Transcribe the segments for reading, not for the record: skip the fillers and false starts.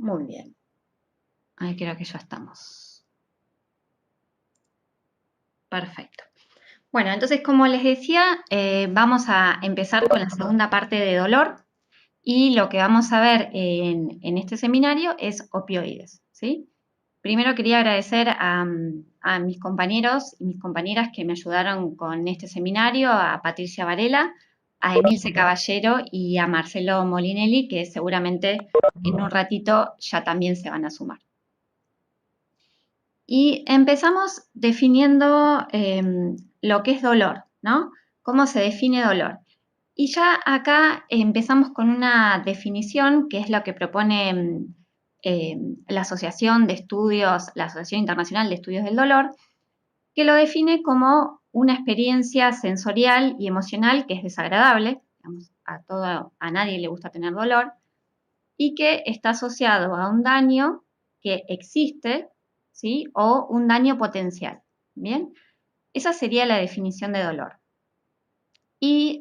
Muy bien. Ahí creo que ya estamos. Perfecto. Bueno, entonces, como les decía, vamos a empezar con la segunda parte de dolor y lo que vamos a ver en este seminario es opioides, ¿sí? Primero quería agradecer a mis compañeros y mis compañeras que me ayudaron con este seminario, a Patricia Varela, a Emilce Caballero y a Marcelo Molinelli, que seguramente en un ratito ya también se van a sumar. Y empezamos definiendo lo que es dolor, ¿no? ¿Cómo se define dolor? Y ya acá empezamos con una definición que es lo que propone la Asociación de Estudios, la Asociación Internacional de Estudios del Dolor, que lo define como una experiencia sensorial y emocional que es desagradable, digamos, a nadie le gusta tener dolor, y que está asociado a un daño que existe, ¿sí? O un daño potencial, ¿bien? Esa sería la definición de dolor. Y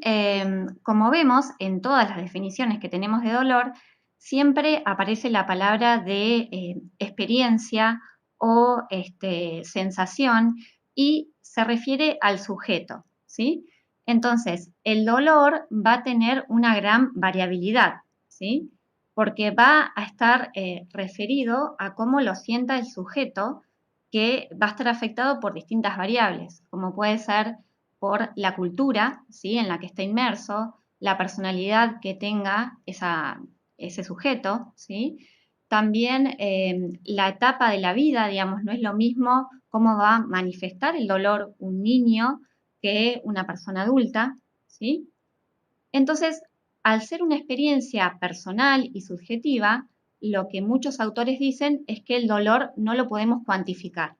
como vemos en todas las definiciones que tenemos de dolor, siempre aparece la palabra de experiencia o sensación y se refiere al sujeto, ¿sí? Entonces, el dolor va a tener una gran variabilidad, ¿sí? Porque va a estar referido a cómo lo sienta el sujeto, que va a estar afectado por distintas variables, como puede ser por la cultura, ¿sí? En la que está inmerso, la personalidad que tenga ese sujeto, ¿sí? También la etapa de la vida, digamos, no es lo mismo cómo va a manifestar el dolor un niño que una persona adulta, ¿sí? Entonces, al ser una experiencia personal y subjetiva, lo que muchos autores dicen es que el dolor no lo podemos cuantificar,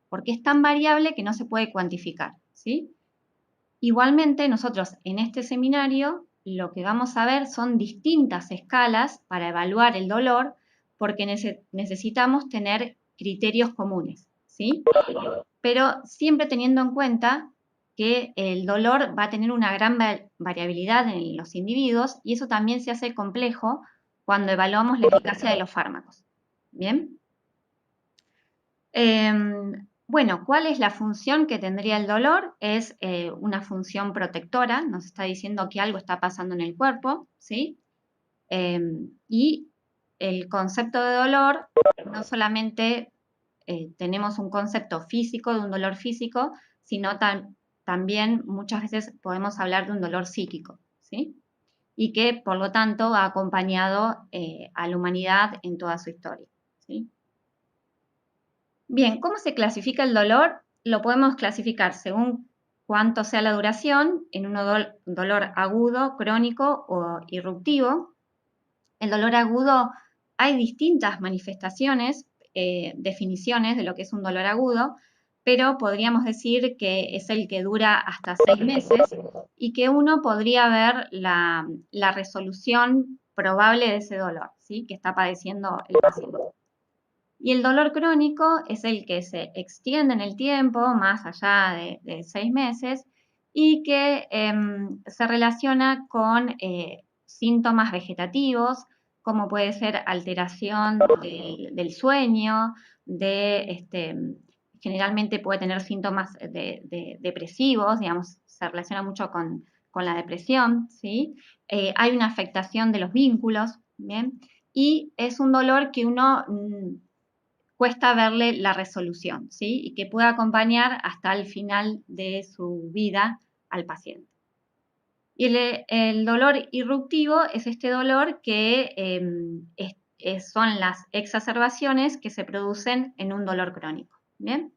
porque es tan variable que no se puede cuantificar, ¿sí? Igualmente, nosotros en este seminario lo que vamos a ver son distintas escalas para evaluar el dolor porque necesitamos tener criterios comunes, ¿sí? Pero siempre teniendo en cuenta que el dolor va a tener una gran variabilidad en los individuos y eso también se hace complejo cuando evaluamos la eficacia de los fármacos. ¿Bien? Bueno, ¿cuál es la función que tendría el dolor? Es una función protectora, nos está diciendo que algo está pasando en el cuerpo, ¿sí? Y el concepto de dolor, no solamente tenemos un concepto físico de un dolor físico, sino también muchas veces podemos hablar de un dolor psíquico, ¿sí? Y que por lo tanto ha acompañado a la humanidad en toda su historia, ¿sí? Bien, ¿cómo se clasifica el dolor? Lo podemos clasificar según cuánto sea la duración, en un dolor agudo, crónico o irruptivo. El dolor agudo, hay distintas manifestaciones, definiciones de lo que es un dolor agudo, pero podríamos decir que es el que dura hasta 6 meses y que uno podría ver la resolución probable de ese dolor, ¿sí? Que está padeciendo el paciente. Y el dolor crónico es el que se extiende en el tiempo, más allá de 6 meses, y que se relaciona con síntomas vegetativos, como puede ser alteración del sueño, generalmente puede tener síntomas depresivos, digamos, se relaciona mucho con la depresión, ¿sí? Hay una afectación de los vínculos, ¿bien? Y es un dolor que uno cuesta verle la resolución, ¿sí? Y que pueda acompañar hasta el final de su vida al paciente. Y el dolor irruptivo es este dolor que son las exacerbaciones que se producen en un dolor crónico, ¿bien?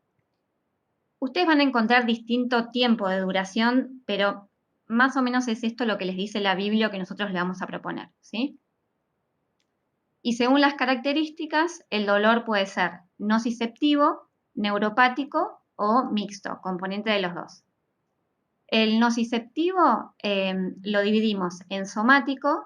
Ustedes van a encontrar distinto tiempo de duración, pero más o menos es esto lo que les dice la Biblia que nosotros le vamos a proponer, ¿sí? Y según las características, el dolor puede ser nociceptivo, neuropático o mixto, componente de los dos. El nociceptivo lo dividimos en somático,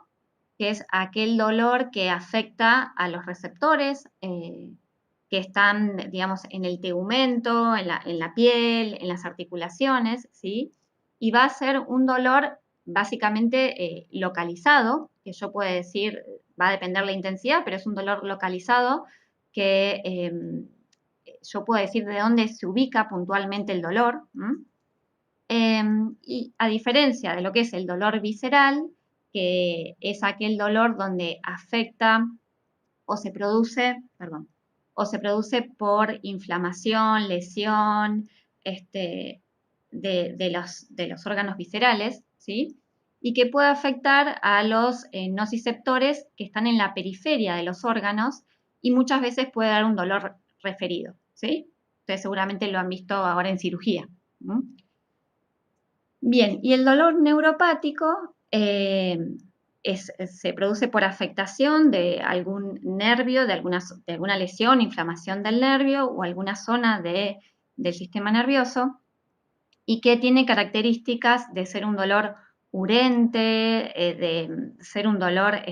que es aquel dolor que afecta a los receptores que están, digamos, en el tegumento, en la piel, en las articulaciones, ¿sí? Y va a ser un dolor básicamente localizado, que yo puedo decir, va a depender la intensidad, pero es un dolor localizado que yo puedo decir de dónde se ubica puntualmente el dolor. Y a diferencia de lo que es el dolor visceral, que es aquel dolor donde afecta o se produce, perdón, o se produce por inflamación, lesión, de los órganos viscerales, ¿sí? Y que puede afectar a los nociceptores que están en la periferia de los órganos y muchas veces puede dar un dolor referido, ¿sí? Ustedes seguramente lo han visto ahora en cirugía. Bien, y el dolor neuropático se produce por afectación de algún nervio, de alguna lesión, inflamación del nervio o alguna zona del sistema nervioso y que tiene características de ser un dolor urente, de ser un dolor,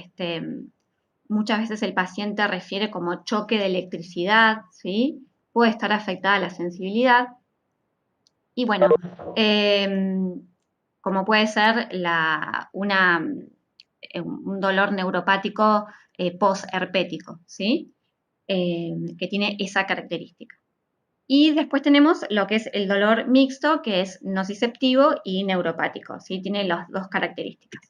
muchas veces el paciente refiere como choque de electricidad, ¿sí? Puede estar afectada la sensibilidad. Y bueno, como puede ser un dolor neuropático post-herpético, ¿sí? Que tiene esa característica. Y después tenemos lo que es el dolor mixto, que es nociceptivo y neuropático, ¿sí? Tiene las dos características.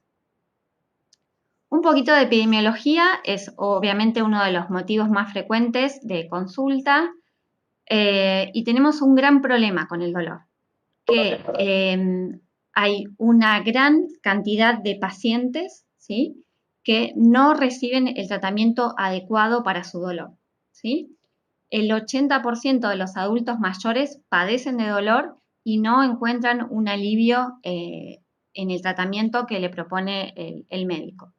Un poquito de epidemiología es obviamente uno de los motivos más frecuentes de consulta y tenemos un gran problema con el dolor, que hay una gran cantidad de pacientes, ¿sí? Que no reciben el tratamiento adecuado para su dolor, ¿sí? El 80% de los adultos mayores padecen de dolor y no encuentran un alivio en el tratamiento que le propone el médico.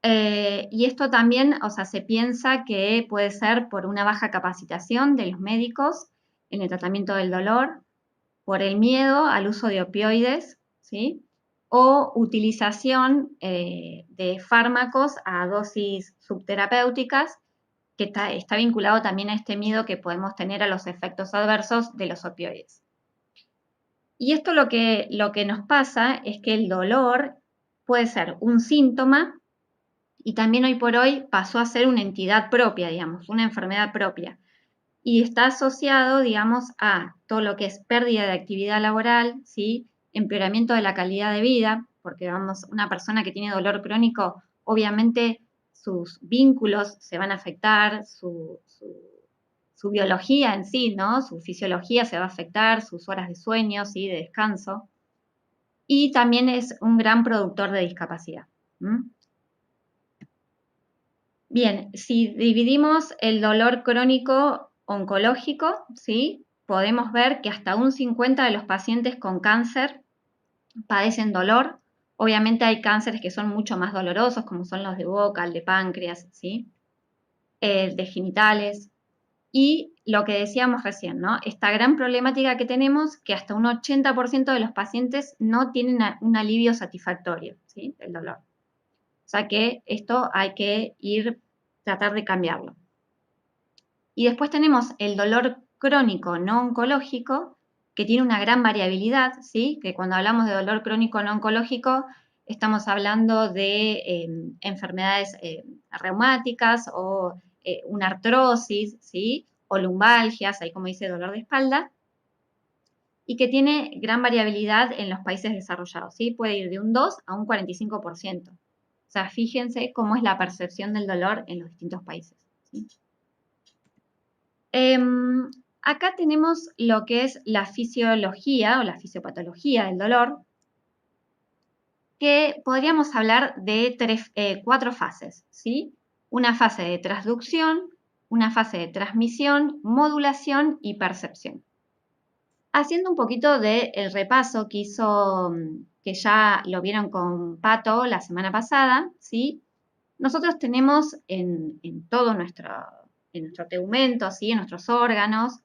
Y esto también, o sea, se piensa que puede ser por una baja capacitación de los médicos en el tratamiento del dolor, por el miedo al uso de opioides, ¿sí? O utilización de fármacos a dosis subterapéuticas, que está vinculado también a este miedo que podemos tener a los efectos adversos de los opioides. Y esto lo que nos pasa es que el dolor puede ser un síntoma y también hoy por hoy pasó a ser una entidad propia, digamos, una enfermedad propia. Y está asociado, digamos, a todo lo que es pérdida de actividad laboral, ¿sí? Empeoramiento de la calidad de vida, porque vamos, una persona que tiene dolor crónico, obviamente sus vínculos se van a afectar, su biología en sí, ¿no? Su fisiología se va a afectar, sus horas de sueño, ¿sí? De descanso. Y también es un gran productor de discapacidad. Bien, si dividimos el dolor crónico oncológico, ¿sí? Podemos ver que hasta un 50% de los pacientes con cáncer padecen dolor. Obviamente hay cánceres que son mucho más dolorosos, como son los de boca, el de páncreas, ¿sí? De genitales. Y lo que decíamos recién, ¿no? Esta gran problemática que tenemos, que hasta un 80% de los pacientes no tienen un alivio satisfactorio, ¿sí? Del dolor. O sea que esto hay que tratar de cambiarlo. Y después tenemos el dolor crónico no oncológico, que tiene una gran variabilidad, ¿sí? Que cuando hablamos de dolor crónico no oncológico, estamos hablando de enfermedades reumáticas o una artrosis, ¿sí? O lumbalgias, ahí como dice dolor de espalda, y que tiene gran variabilidad en los países desarrollados, ¿sí? Puede ir de un 2 a un 45%. O sea, fíjense cómo es la percepción del dolor en los distintos países, ¿sí? Acá tenemos lo que es la fisiología o la fisiopatología del dolor, que podríamos hablar de 4 fases, ¿sí? Una fase de transducción, una fase de transmisión, modulación y percepción. Haciendo un poquito del repaso que hizo, que ya lo vieron con Pato la semana pasada, ¿sí? Nosotros tenemos en todo nuestro tegumento, ¿sí? En nuestros órganos,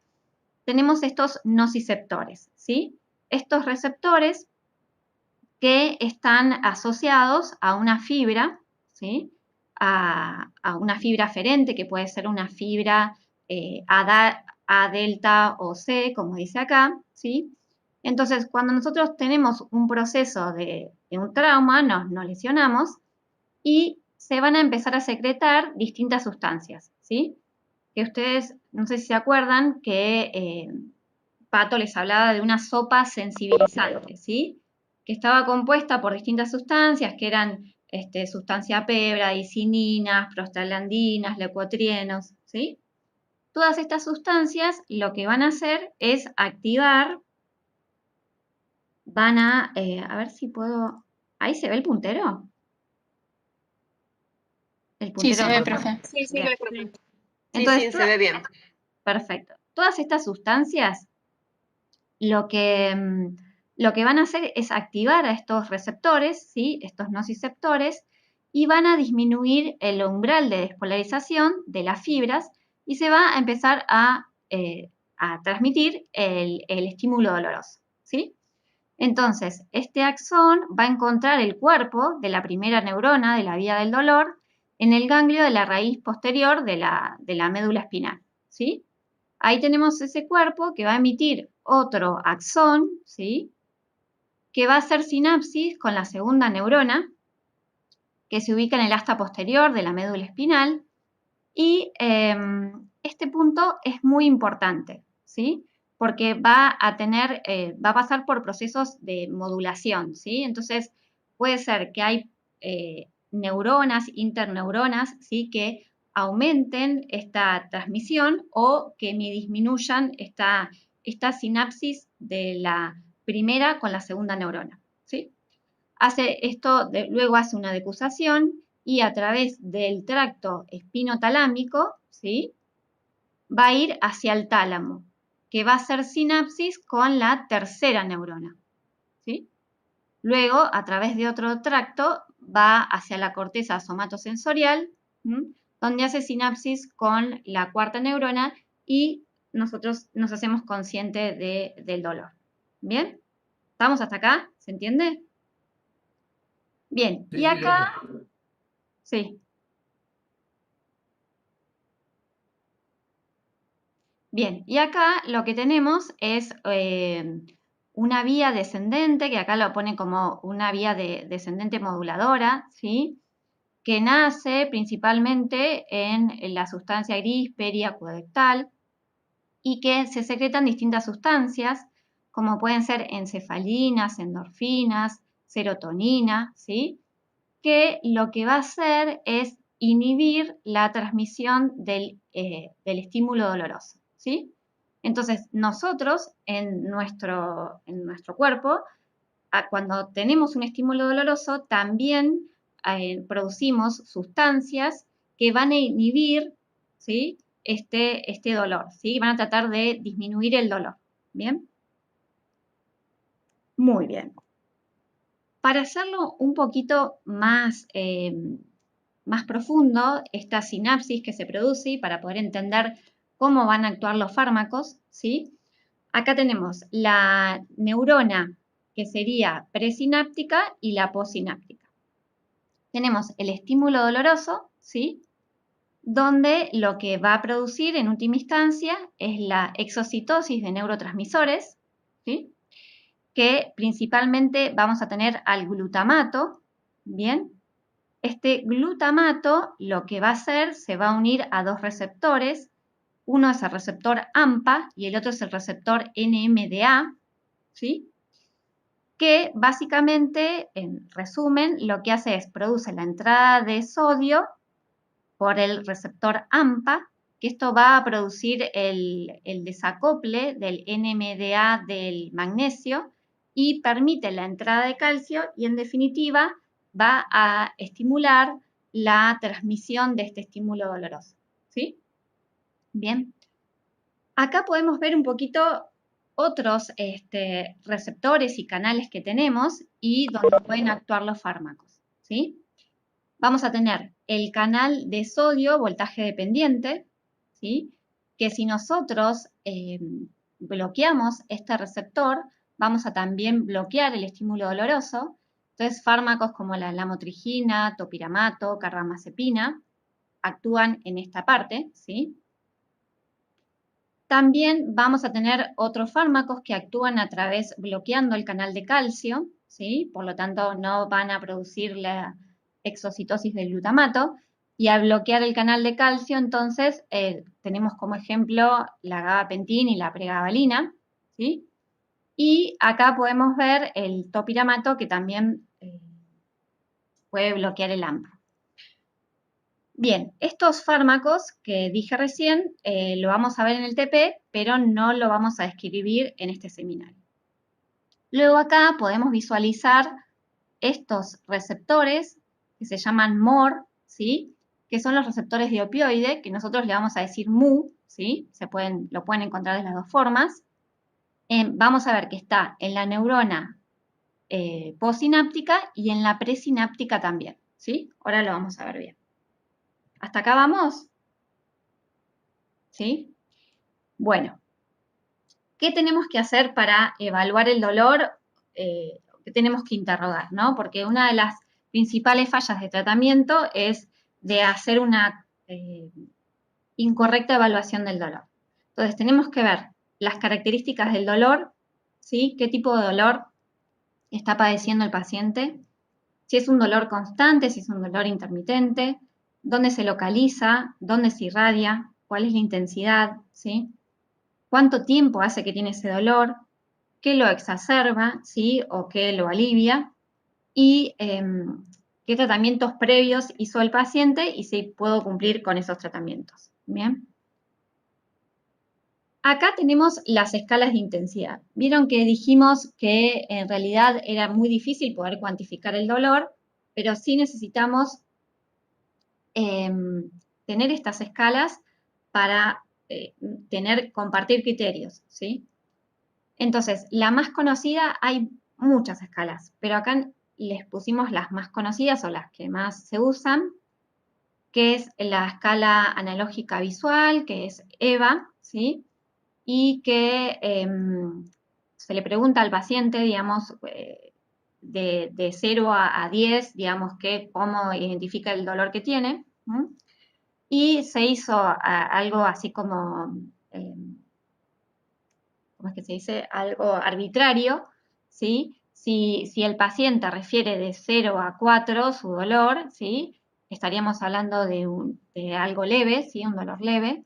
tenemos estos nociceptores, ¿sí? Estos receptores que están asociados a una fibra, ¿sí? A una fibra aferente, que puede ser una fibra A delta o C, como dice acá, ¿sí? Entonces, cuando nosotros tenemos un proceso de un trauma, nos lesionamos y se van a empezar a secretar distintas sustancias, ¿sí? Que ustedes, no sé si se acuerdan, que Pato les hablaba de una sopa sensibilizante, ¿sí? Que estaba compuesta por distintas sustancias, que eran sustancia P, bradicininas, prostaglandinas, leucotrienos, ¿sí? Todas estas sustancias lo que van a hacer es activar, a ver si puedo, ¿ahí se ve el puntero? El Sí, puntero se ve, rojo. profe. Sí, sí, Bien. perfecto. Sí, Entonces, sí, se ve bien. perfecto. Todas estas sustancias lo que, lo que van a hacer es activar a estos receptores, ¿sí? Estos nociceptores, y van a disminuir el umbral de despolarización de las fibras y se va a empezar a transmitir el estímulo doloroso, ¿sí? Entonces, este axón va a encontrar el cuerpo de la primera neurona de la vía del dolor en el ganglio de la raíz posterior de la médula espinal, ¿sí? Ahí tenemos ese cuerpo que va a emitir otro axón, ¿sí? Que va a hacer sinapsis con la segunda neurona, que se ubica en el asta posterior de la médula espinal. Y este punto es muy importante, ¿sí? Porque va a pasar por procesos de modulación, ¿sí? Entonces, puede ser que hay neuronas, interneuronas, ¿sí? Que aumenten esta transmisión o que me disminuyan esta sinapsis de la primera con la segunda neurona, ¿sí? Luego hace una decusación y a través del tracto espinotalámico, ¿sí? Va a ir hacia el tálamo, que va a hacer sinapsis con la tercera neurona, ¿sí? Luego, a través de otro tracto, va hacia la corteza somatosensorial, donde hace sinapsis con la cuarta neurona y nosotros nos hacemos conscientes del dolor. ¿Bien? ¿Estamos hasta acá? ¿Se entiende? Bien, y acá, sí. Bien, y acá lo que tenemos es una vía descendente, que acá lo pone como una vía descendente moduladora, ¿sí? Que nace principalmente en la sustancia gris periacuodental y que se secretan distintas sustancias, como pueden ser encefalinas, endorfinas, serotonina, ¿sí? Que lo que va a hacer es inhibir la transmisión del estímulo doloroso, ¿sí? Entonces, nosotros en nuestro cuerpo, cuando tenemos un estímulo doloroso, también producimos sustancias que van a inhibir, ¿sí? Este dolor, ¿sí? Van a tratar de disminuir el dolor, ¿bien? Muy bien. Para hacerlo un poquito más profundo, esta sinapsis que se produce y para poder entender cómo van a actuar los fármacos, ¿sí? Acá tenemos la neurona que sería presináptica y la postsináptica. Tenemos el estímulo doloroso, ¿sí? Donde lo que va a producir en última instancia es la exocitosis de neurotransmisores, ¿sí? Que principalmente vamos a tener al glutamato, ¿bien? Este glutamato lo que va a hacer, se va a unir a dos receptores, uno es el receptor AMPA y el otro es el receptor NMDA, ¿sí? Que básicamente, en resumen, lo que hace es produce la entrada de sodio por el receptor AMPA, que esto va a producir el desacople del NMDA del magnesio y permite la entrada de calcio y en definitiva va a estimular la transmisión de este estímulo doloroso, ¿sí? Bien. Acá podemos ver un poquito otros receptores y canales que tenemos y donde pueden actuar los fármacos, ¿sí? Vamos a tener el canal de sodio voltaje dependiente, ¿sí? Que si nosotros bloqueamos este receptor, vamos a también bloquear el estímulo doloroso. Entonces, fármacos como la lamotrigina, topiramato, carbamazepina actúan en esta parte, ¿sí? También vamos a tener otros fármacos que actúan a través, bloqueando el canal de calcio, ¿sí? Por lo tanto, no van a producir la exocitosis del glutamato. Y al bloquear el canal de calcio, entonces, tenemos como ejemplo la gabapentina y la pregabalina, ¿sí? Y acá podemos ver el topiramato, que también puede bloquear el AMPA. Bien, estos fármacos que dije recién lo vamos a ver en el TP, pero no lo vamos a describir en este seminario. Luego acá podemos visualizar estos receptores que se llaman MOR, ¿sí? Que son los receptores de opioide, que nosotros le vamos a decir MU, ¿sí? Lo pueden encontrar de las dos formas. Vamos a ver que está en la neurona postsináptica y en la presináptica también, ¿sí? Ahora lo vamos a ver bien. ¿Hasta acá vamos? ¿Sí? Bueno, ¿qué tenemos que hacer para evaluar el dolor? ¿Qué tenemos que interrogar, ¿no? Porque una de las principales fallas de tratamiento es de hacer una incorrecta evaluación del dolor. Entonces, tenemos que ver las características del dolor, ¿sí? ¿Qué tipo de dolor está padeciendo el paciente? Si es un dolor constante, si es un dolor intermitente, dónde se localiza, dónde se irradia, cuál es la intensidad, ¿sí? Cuánto tiempo hace que tiene ese dolor, qué lo exacerba, ¿sí? O qué lo alivia, y qué tratamientos previos hizo el paciente y si puedo cumplir con esos tratamientos. Bien. Acá tenemos las escalas de intensidad. Vieron que dijimos que en realidad era muy difícil poder cuantificar el dolor, pero sí necesitamos tener estas escalas para compartir criterios, ¿sí? Entonces, la más conocida, hay muchas escalas, pero acá les pusimos las más conocidas o las que más se usan, que es la escala analógica visual, que es EVA, ¿sí? Y que se le pregunta al paciente, digamos, de 0 a 10, digamos, cómo identifica el dolor que tiene, ¿sí? Y se hizo algo así como, ¿cómo es que se dice? Algo arbitrario, ¿sí? Si el paciente refiere de 0 a 4 su dolor, ¿sí? Estaríamos hablando de algo leve, ¿sí? Un dolor leve.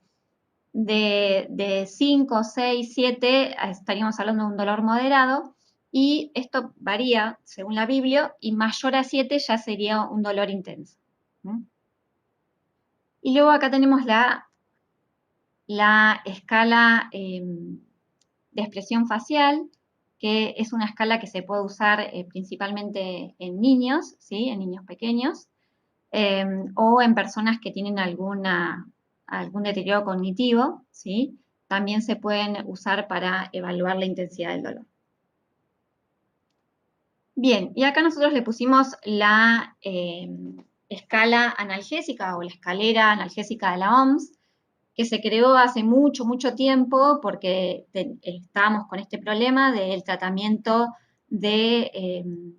De 5, 6, 7 estaríamos hablando de un dolor moderado. Y esto varía según la Biblia, y mayor a 7 ya sería un dolor intenso. ¿Sí? Y luego acá tenemos la escala de expresión facial, que es una escala que se puede usar principalmente en niños, ¿sí? En niños pequeños, o en personas que tienen algún deterioro cognitivo, ¿sí? También se pueden usar para evaluar la intensidad del dolor. Bien, y acá nosotros le pusimos la escala analgésica o la escalera analgésica de la OMS, que se creó hace mucho, mucho tiempo porque estábamos con este problema del tratamiento del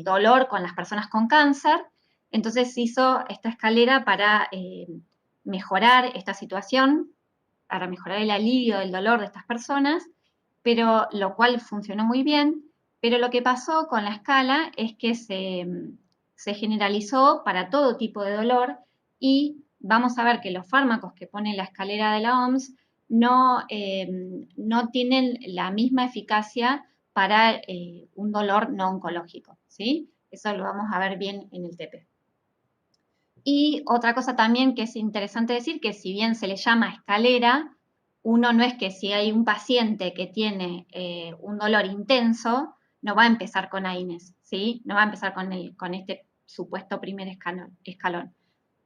dolor con las personas con cáncer. Entonces se hizo esta escalera para mejorar esta situación, para mejorar el alivio del dolor de estas personas, pero lo cual funcionó muy bien. Pero lo que pasó con la escala es que se generalizó para todo tipo de dolor y vamos a ver que los fármacos que pone la escalera de la OMS no tienen la misma eficacia para un dolor no oncológico, ¿sí? Eso lo vamos a ver bien en el TP. Y otra cosa también que es interesante decir, que si bien se le llama escalera, uno no es que si hay un paciente que tiene un dolor intenso, no va a empezar con AINES, ¿sí? No va a empezar con este supuesto primer escalón,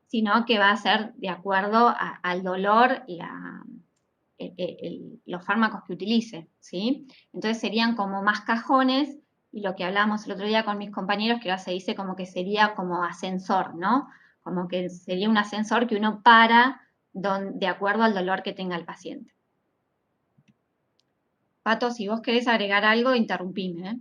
sino que va a ser de acuerdo al dolor, los fármacos que utilice, ¿sí? Entonces serían como más cajones, y lo que hablábamos el otro día con mis compañeros, que ahora se dice como que sería como ascensor, ¿no? Como que sería un ascensor que uno para de acuerdo al dolor que tenga el paciente. Pato, si vos querés agregar algo, interrumpime, ¿eh?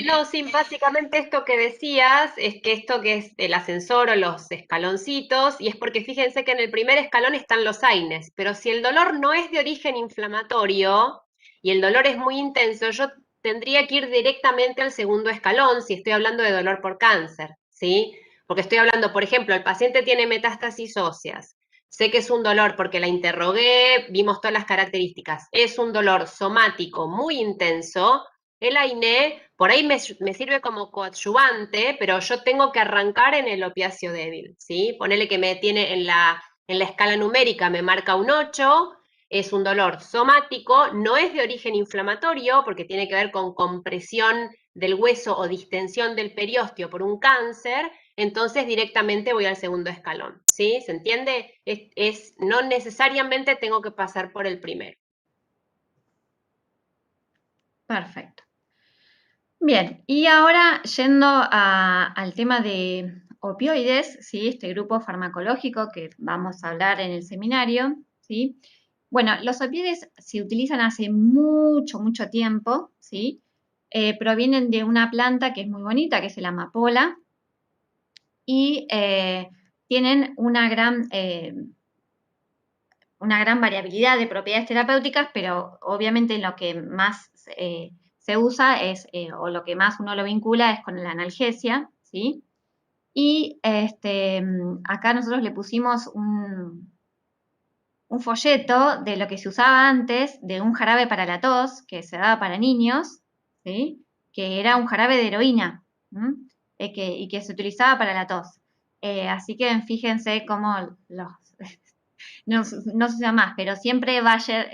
No, sí, básicamente esto que decías es que esto que es el ascensor o los escaloncitos, y es porque fíjense que en el primer escalón están los AINES, pero si el dolor no es de origen inflamatorio y el dolor es muy intenso, yo tendría que ir directamente al segundo escalón si estoy hablando de dolor por cáncer, ¿sí? Porque estoy hablando, por ejemplo, el paciente tiene metástasis óseas. Sé que es un dolor porque la interrogué, vimos todas las características. Es un dolor somático muy intenso. El AINE por ahí me sirve como coadyuvante, pero yo tengo que arrancar en el opiáceo débil, ¿sí? Ponele que me tiene en la escala numérica, me marca un 8, es un dolor somático, no es de origen inflamatorio, porque tiene que ver con compresión del hueso o distensión del periósteo por un cáncer, entonces directamente voy al segundo escalón, ¿sí? ¿Se entiende? No necesariamente tengo que pasar por el primero. Perfecto. Bien, y ahora yendo al tema de opioides, ¿sí? Este grupo farmacológico que vamos a hablar en el seminario, ¿sí? Bueno, los opioides se utilizan hace mucho, mucho tiempo, ¿sí? Provienen de una planta que es muy bonita, que es la amapola, y tienen una gran variabilidad de propiedades terapéuticas, pero obviamente lo que más se usa es, o lo que más uno lo vincula es con la analgesia, ¿sí? Y acá nosotros le pusimos un folleto de lo que se usaba antes de un jarabe para la tos que se daba para niños, ¿sí? Que era un jarabe de heroína y que se utilizaba para la tos. Así que fíjense cómo los no, no se usa más, pero siempre vaya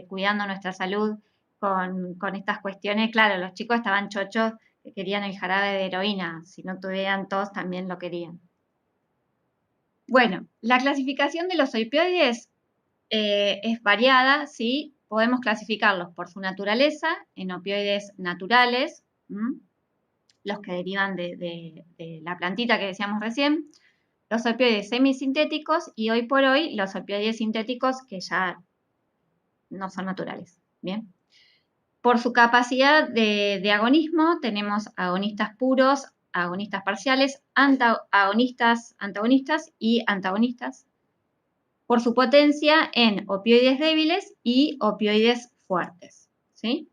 cuidando nuestra salud con estas cuestiones. Claro, los chicos estaban chochos que querían el jarabe de heroína, si no tuvieran tos también lo querían. Bueno, la clasificación de los opioides es variada, ¿sí? Podemos clasificarlos por su naturaleza en opioides naturales, los que derivan de la plantita que decíamos recién, los opioides semisintéticos y hoy por hoy los opioides sintéticos que ya no son naturales. Bien. Por su capacidad de agonismo, tenemos agonistas puros, agonistas parciales, antagonistas y antagonistas. Por su potencia en opioides débiles y opioides fuertes. ¿Sí?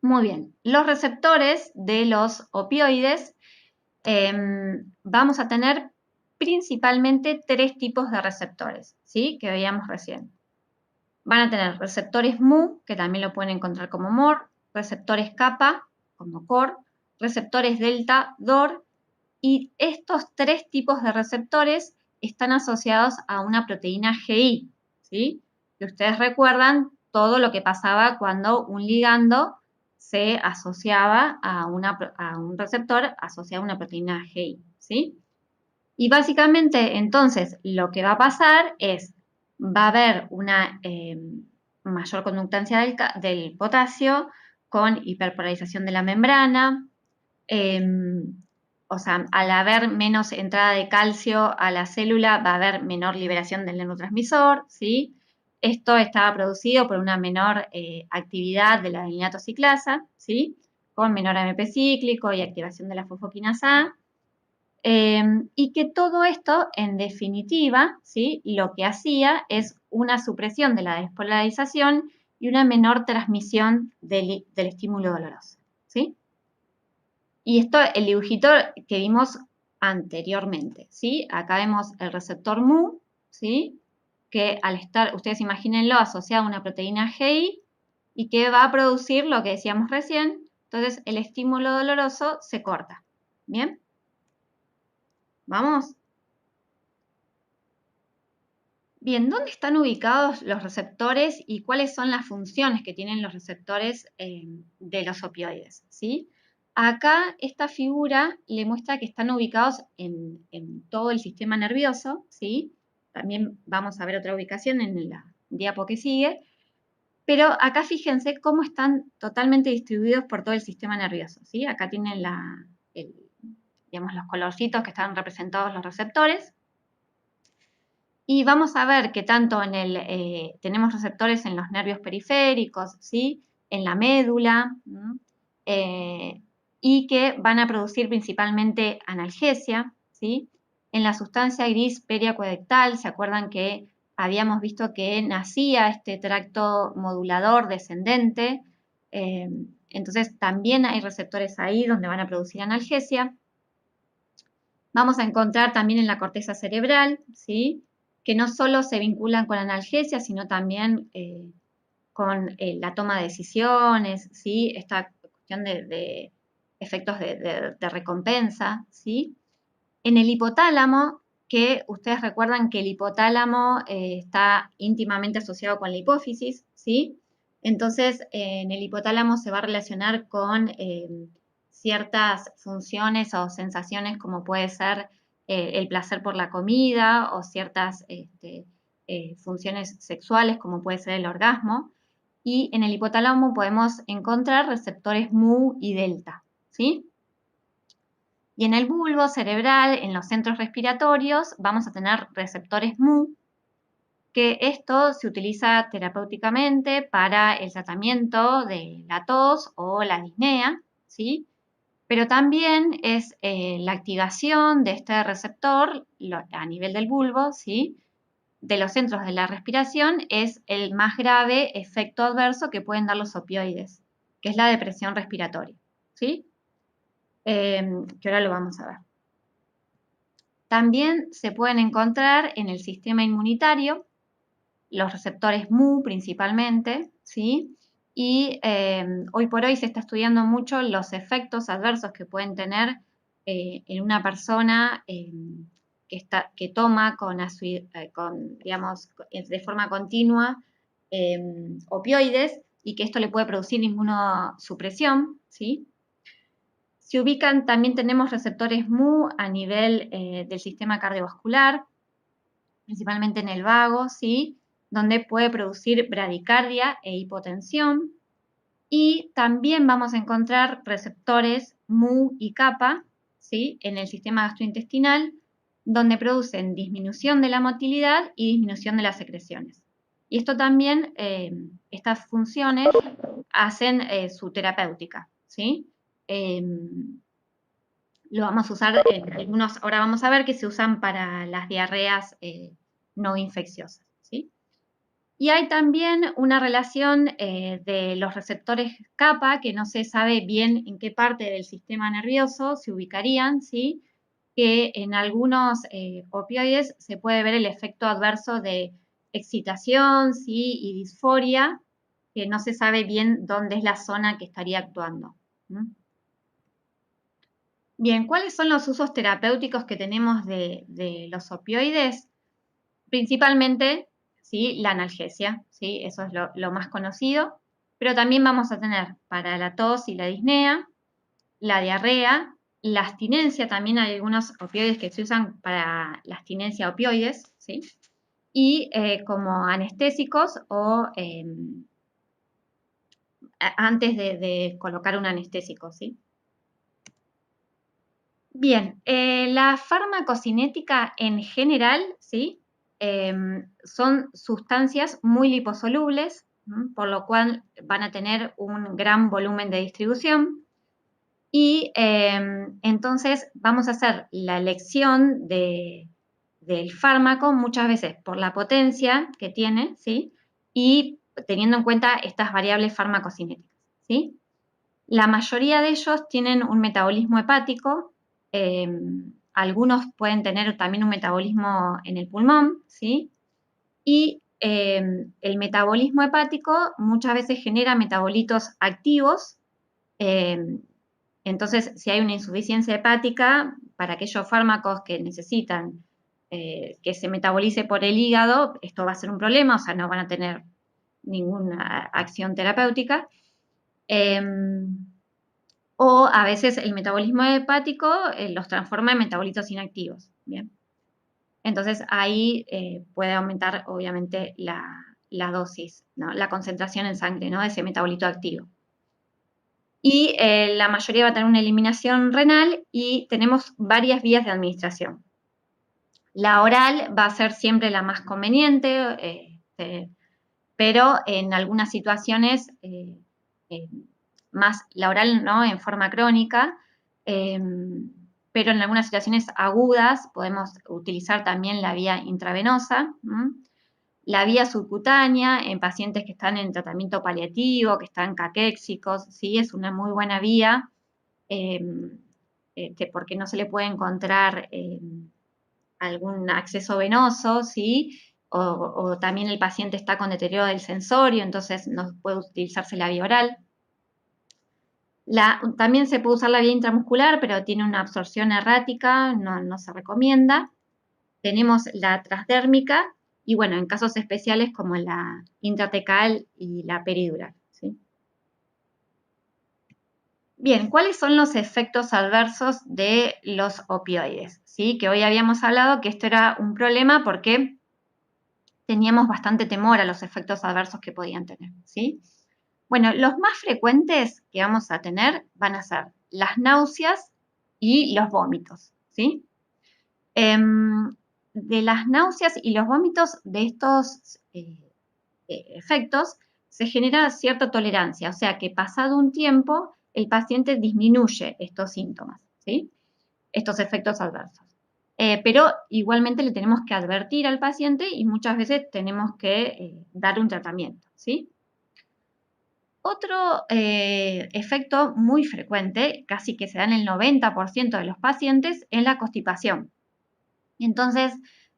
Muy bien. Los receptores de los opioides, vamos a tener principalmente tres tipos de receptores, ¿sí? Que veíamos recién. Van a tener receptores mu, que también lo pueden encontrar como MOR, receptores kappa, como COR, receptores delta, DOR, y estos tres tipos de receptores están asociados a una proteína GI, ¿sí? Que ustedes recuerdan todo lo que pasaba cuando un ligando se asociaba a un receptor asociado a una proteína GI, ¿sí? Y básicamente, entonces, lo que va a pasar es, va a haber una mayor conductancia del potasio con hiperpolarización de la membrana, eh, o sea, al haber menos entrada de calcio a la célula, va a haber menor liberación del neurotransmisor, ¿sí? Esto estaba producido por una menor actividad de la adeninato ciclasa, ¿sí? Con menor AMP cíclico y activación de la fosfoquinasa A. Y que todo esto, en definitiva, ¿sí? Lo que hacía es una supresión de la despolarización y una menor transmisión del estímulo doloroso, ¿sí? Y esto, el dibujito que vimos anteriormente, ¿sí? Acá vemos el receptor mu, ¿sí? Que al estar, ustedes imagínenlo, asociado a una proteína GI y que va a producir lo que decíamos recién, entonces el estímulo doloroso se corta, ¿bien? ¿Vamos? Bien, ¿dónde están ubicados los receptores y cuáles son las funciones que tienen los receptores de los opioides? ¿Sí? Acá esta figura le muestra que están ubicados en todo el sistema nervioso, ¿sí? También vamos a ver otra ubicación en la diapo que sigue, pero acá fíjense cómo están totalmente distribuidos por todo el sistema nervioso, ¿sí? Acá tienen digamos, los colorcitos que están representados los receptores. Y vamos a ver que tanto tenemos receptores en los nervios periféricos, ¿sí? en la médula, y que van a producir principalmente analgesia, ¿sí? En la sustancia gris periacueductal, ¿se acuerdan que habíamos visto que nacía este tracto modulador descendente? Entonces también hay receptores ahí donde van a producir analgesia. Vamos a encontrar también en la corteza cerebral, ¿sí? Que no solo se vinculan con la analgesia, sino también con la toma de decisiones, ¿sí? Esta cuestión de efectos de recompensa, ¿sí? En el hipotálamo, que ustedes recuerdan que el hipotálamo está íntimamente asociado con la hipófisis, ¿sí? Entonces, en el hipotálamo se va a relacionar con ciertas funciones o sensaciones como puede ser el placer por la comida o ciertas funciones sexuales como puede ser el orgasmo. Y en el hipotálamo podemos encontrar receptores mu y delta, ¿sí? Y en el bulbo cerebral, en los centros respiratorios, vamos a tener receptores mu, que esto se utiliza terapéuticamente para el tratamiento de la tos o la disnea, ¿sí? Pero también es la activación de este receptor a nivel del bulbo, ¿sí? De los centros de la respiración es el más grave efecto adverso que pueden dar los opioides, que es la depresión respiratoria, ¿sí? Que ahora lo vamos a ver. También se pueden encontrar en el sistema inmunitario los receptores mu principalmente, ¿sí? Y hoy por hoy se está estudiando mucho los efectos adversos que pueden tener en una persona que toma digamos, de forma continua opioides y que esto le puede producir inmunosupresión, ¿sí? Se ubican, también tenemos receptores mu a nivel del sistema cardiovascular, principalmente en el vago, ¿sí? Donde puede producir bradicardia e hipotensión. Y también vamos a encontrar receptores mu y kappa, ¿sí? En el sistema gastrointestinal, donde producen disminución de la motilidad y disminución de las secreciones. Y esto también, estas funciones hacen su terapéutica, ¿sí? Lo vamos a usar en algunos, ahora vamos a ver que se usan para las diarreas no infecciosas, ¿sí? Y hay también una relación de los receptores kappa, que no se sabe bien en qué parte del sistema nervioso se ubicarían, ¿sí? Que en algunos opioides se puede ver el efecto adverso de excitación, ¿sí? Y disforia, que no se sabe bien dónde es la zona que estaría actuando. Bien, ¿cuáles son los usos terapéuticos que tenemos de los opioides? Principalmente, ¿sí? La analgesia, ¿sí? Eso es lo más conocido, pero también vamos a tener para la tos y la disnea, la diarrea, la abstinencia, también hay algunos opioides que se usan para la abstinencia a opioides, ¿sí? Y como anestésicos o antes de colocar un anestésico, ¿sí? Bien, la farmacocinética en general, ¿sí? Son sustancias muy liposolubles, por lo cual van a tener un gran volumen de distribución. Y entonces vamos a hacer la elección del fármaco muchas veces por la potencia que tiene, ¿sí? Y teniendo en cuenta estas variables farmacocinéticas, ¿sí? La mayoría de ellos tienen un metabolismo hepático, algunos pueden tener también un metabolismo en el pulmón, ¿sí? Y el metabolismo hepático muchas veces genera metabolitos activos, entonces si hay una insuficiencia hepática, para aquellos fármacos que necesitan que se metabolice por el hígado, esto va a ser un problema, o sea, no van a tener ninguna acción terapéutica. O a veces el metabolismo hepático los transforma en metabolitos inactivos. Bien. Entonces ahí puede aumentar obviamente la dosis, ¿no? La concentración en sangre, ¿no? De ese metabolito activo. Y la mayoría va a tener una eliminación renal y tenemos varias vías de administración. La oral va a ser siempre la más conveniente, pero en algunas situaciones más la oral, ¿no? En forma crónica, pero en algunas situaciones agudas podemos utilizar también la vía intravenosa. La vía subcutánea en pacientes que están en tratamiento paliativo, que están caquéxicos, ¿sí? Es una muy buena vía, porque no se le puede encontrar algún acceso venoso, ¿sí? O también el paciente está con deterioro del sensorio, entonces no puede utilizarse la vía oral. También se puede usar la vía intramuscular, pero tiene una absorción errática, no se recomienda. Tenemos la transdérmica y, bueno, en casos especiales como la intratecal y la peridural, ¿sí? Bien, ¿cuáles son los efectos adversos de los opioides? ¿Sí? Que hoy habíamos hablado que esto era un problema porque teníamos bastante temor a los efectos adversos que podían tener, ¿sí? Bueno, los más frecuentes que vamos a tener van a ser las náuseas y los vómitos, ¿sí? De las náuseas y los vómitos de estos efectos se genera cierta tolerancia, o sea que pasado un tiempo el paciente disminuye estos síntomas, ¿sí? Estos efectos adversos. Pero igualmente le tenemos que advertir al paciente y muchas veces tenemos que dar un tratamiento, ¿sí? Otro efecto muy frecuente, casi que se da en el 90% de los pacientes, es la constipación. Entonces,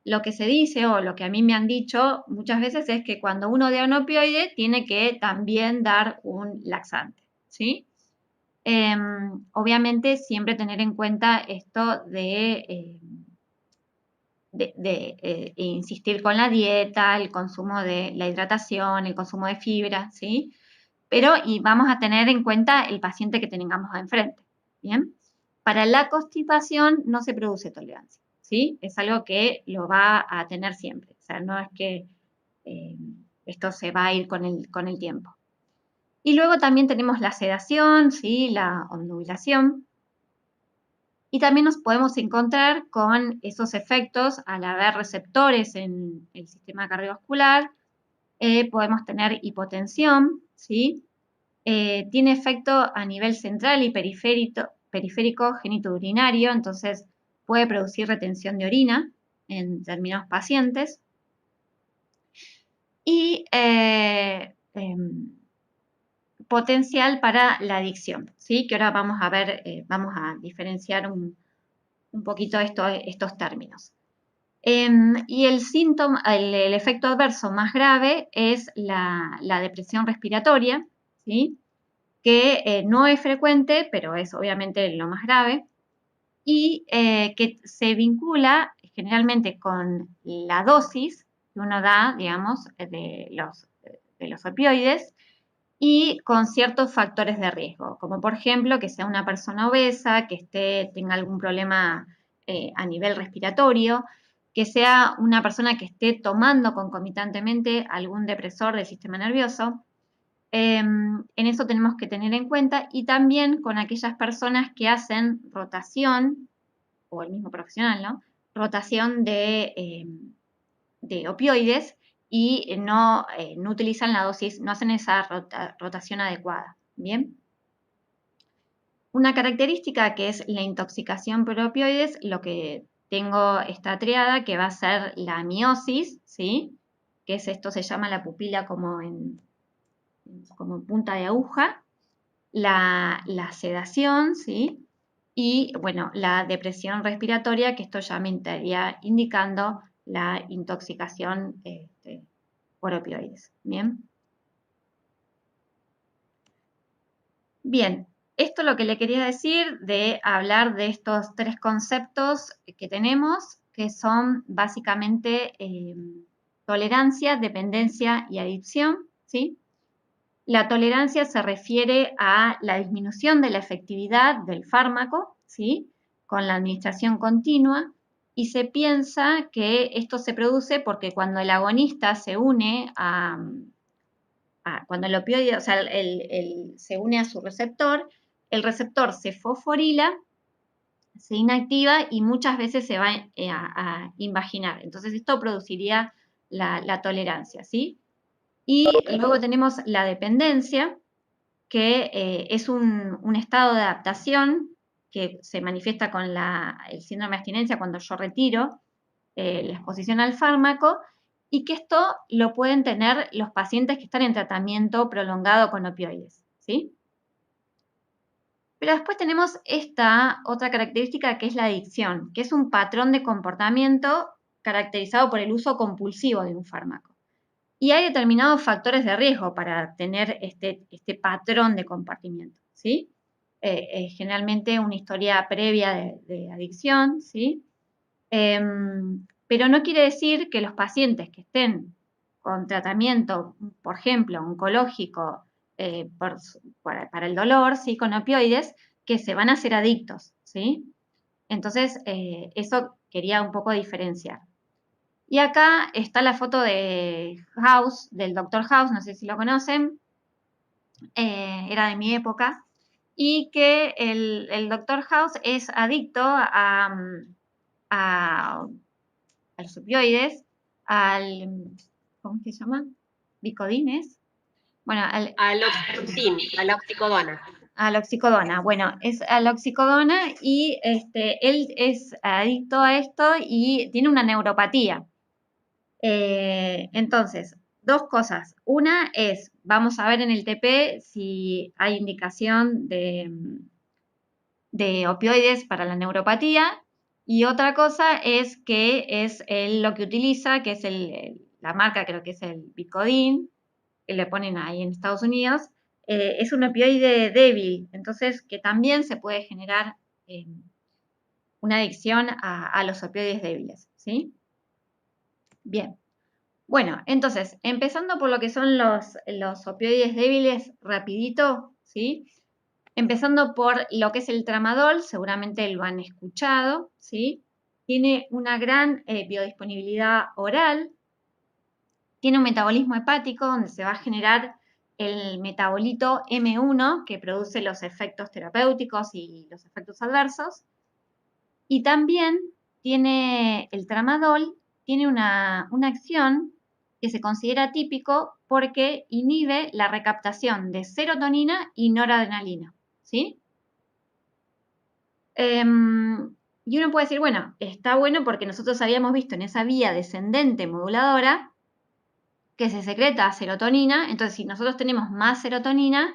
lo que se dice o lo que a mí me han dicho muchas veces es que cuando uno da un opioide tiene que también dar un laxante, ¿sí? Obviamente siempre tener en cuenta esto de insistir con la dieta, el consumo de la hidratación, el consumo de fibra, ¿sí? Pero y vamos a tener en cuenta el paciente que tengamos enfrente, ¿bien? Para la constipación no se produce tolerancia, ¿sí? Es algo que lo va a tener siempre, o sea, no es que eh, esto se va a ir con el tiempo. Y luego también tenemos la sedación, ¿sí? La obnubilación. Y también nos podemos encontrar con esos efectos al haber receptores en el sistema cardiovascular. Podemos tener hipotensión, ¿sí? Tiene efecto a nivel central y periférico genitourinario, entonces puede producir retención de orina en determinados pacientes. Y potencial para la adicción, ¿sí? Que ahora vamos a ver, vamos a diferenciar un poquito estos términos. Y el síntoma, el efecto adverso más grave es la depresión respiratoria, ¿sí? Que no es frecuente, pero es obviamente lo más grave, y que se vincula generalmente con la dosis que uno da, digamos, de los opioides, y con ciertos factores de riesgo, como por ejemplo que sea una persona obesa, que tenga algún problema a nivel respiratorio, que sea una persona que esté tomando concomitantemente algún depresor del sistema nervioso. En eso tenemos que tener en cuenta y también con aquellas personas que hacen rotación, o el mismo profesional, ¿no? Rotación de opioides y no utilizan la dosis, no hacen esa rotación adecuada, ¿bien? Una característica que es la intoxicación por opioides, lo que tengo esta triada que va a ser la miosis, ¿sí? Que es esto, se llama la pupila como punta de aguja, la sedación, ¿sí? Y, bueno, la depresión respiratoria, que esto ya me estaría indicando la intoxicación por opioides, ¿bien? Bien, esto es lo que le quería decir de hablar de estos tres conceptos que tenemos, que son básicamente tolerancia, dependencia y adicción, ¿sí? La tolerancia se refiere a la disminución de la efectividad del fármaco, ¿sí? Con la administración continua, y se piensa que esto se produce porque cuando el agonista se une cuando el opioide, o sea, se une a su receptor, el receptor se fosforila, se inactiva y muchas veces se va a invaginar. Entonces esto produciría la tolerancia, ¿sí? Y luego tenemos la dependencia, que es un estado de adaptación que se manifiesta con el síndrome de abstinencia cuando yo retiro la exposición al fármaco, y que esto lo pueden tener los pacientes que están en tratamiento prolongado con opioides, ¿sí? Pero después tenemos esta otra característica que es la adicción, que es un patrón de comportamiento caracterizado por el uso compulsivo de un fármaco. Y hay determinados factores de riesgo para tener este patrón de comportamiento, ¿sí? Generalmente una historia previa de adicción, ¿sí? Pero no quiere decir que los pacientes que estén con tratamiento, por ejemplo, oncológico para el dolor, ¿sí? Con opioides, que se van a hacer adictos, ¿sí? Entonces, eso quería un poco diferenciar. Y acá está la foto de House, del Dr. House, no sé si lo conocen, era de mi época, y que el Dr. House es adicto a los opioides, ¿cómo se llama? Bicodines. Bueno, A la oxicodona. a la oxicodona. Bueno, es a la oxicodona y él es adicto a esto y tiene una neuropatía. Entonces, dos cosas. Una es, vamos a ver en el TP si hay indicación de opioides para la neuropatía. Y otra cosa es que es lo que utiliza, que es la marca, creo que es el Vicodin, que le ponen ahí en Estados Unidos, es un opioide débil, entonces que también se puede generar una adicción a los opioides débiles, ¿sí? Bien. Bueno, entonces, empezando por lo que son los opioides débiles, rapidito, ¿sí? Empezando por lo que es el tramadol, seguramente lo han escuchado, ¿sí? Tiene una gran biodisponibilidad oral, tiene un metabolismo hepático donde se va a generar el metabolito M1 que produce los efectos terapéuticos y los efectos adversos. Y también tiene el tramadol, tiene una acción que se considera típico porque inhibe la recaptación de serotonina y noradrenalina, ¿sí? Y uno puede decir, bueno, está bueno porque nosotros habíamos visto en esa vía descendente moduladora que se secreta serotonina, entonces si nosotros tenemos más serotonina,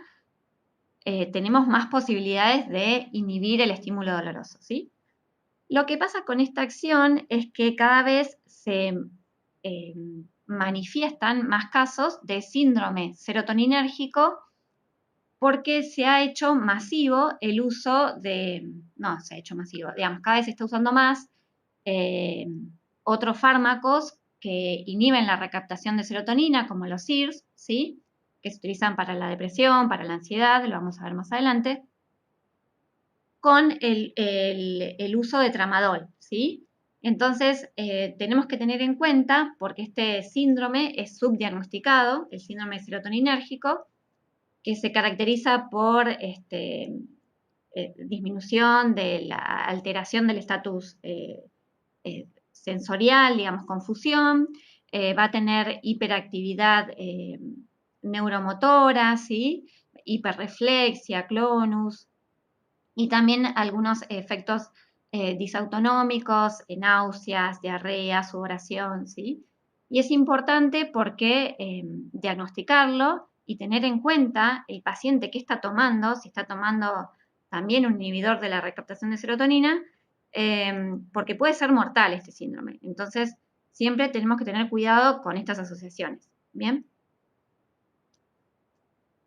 tenemos más posibilidades de inhibir el estímulo doloroso, ¿sí? Lo que pasa con esta acción es que cada vez se manifiestan más casos de síndrome serotoninérgico porque se ha hecho masivo el uso no, se ha hecho masivo, digamos, cada vez se está usando más eh, otros fármacos que inhiben la recaptación de serotonina, como los SIRS, ¿sí? Que se utilizan para la depresión, para la ansiedad, lo vamos a ver más adelante, con el uso de tramadol, ¿sí? Entonces, tenemos que tener en cuenta, porque este síndrome es subdiagnosticado, el síndrome serotoninérgico, que se caracteriza por disminución de la alteración del estatus sensorial, digamos, confusión, va a tener hiperactividad neuromotora, ¿sí? Hiperreflexia, clonus, y también algunos efectos disautonómicos, náuseas, diarrea, sudoración, ¿sí? Y es importante porque diagnosticarlo y tener en cuenta el paciente que está tomando, si está tomando también un inhibidor de la recaptación de serotonina, porque puede ser mortal este síndrome. Entonces, siempre tenemos que tener cuidado con estas asociaciones. ¿Bien?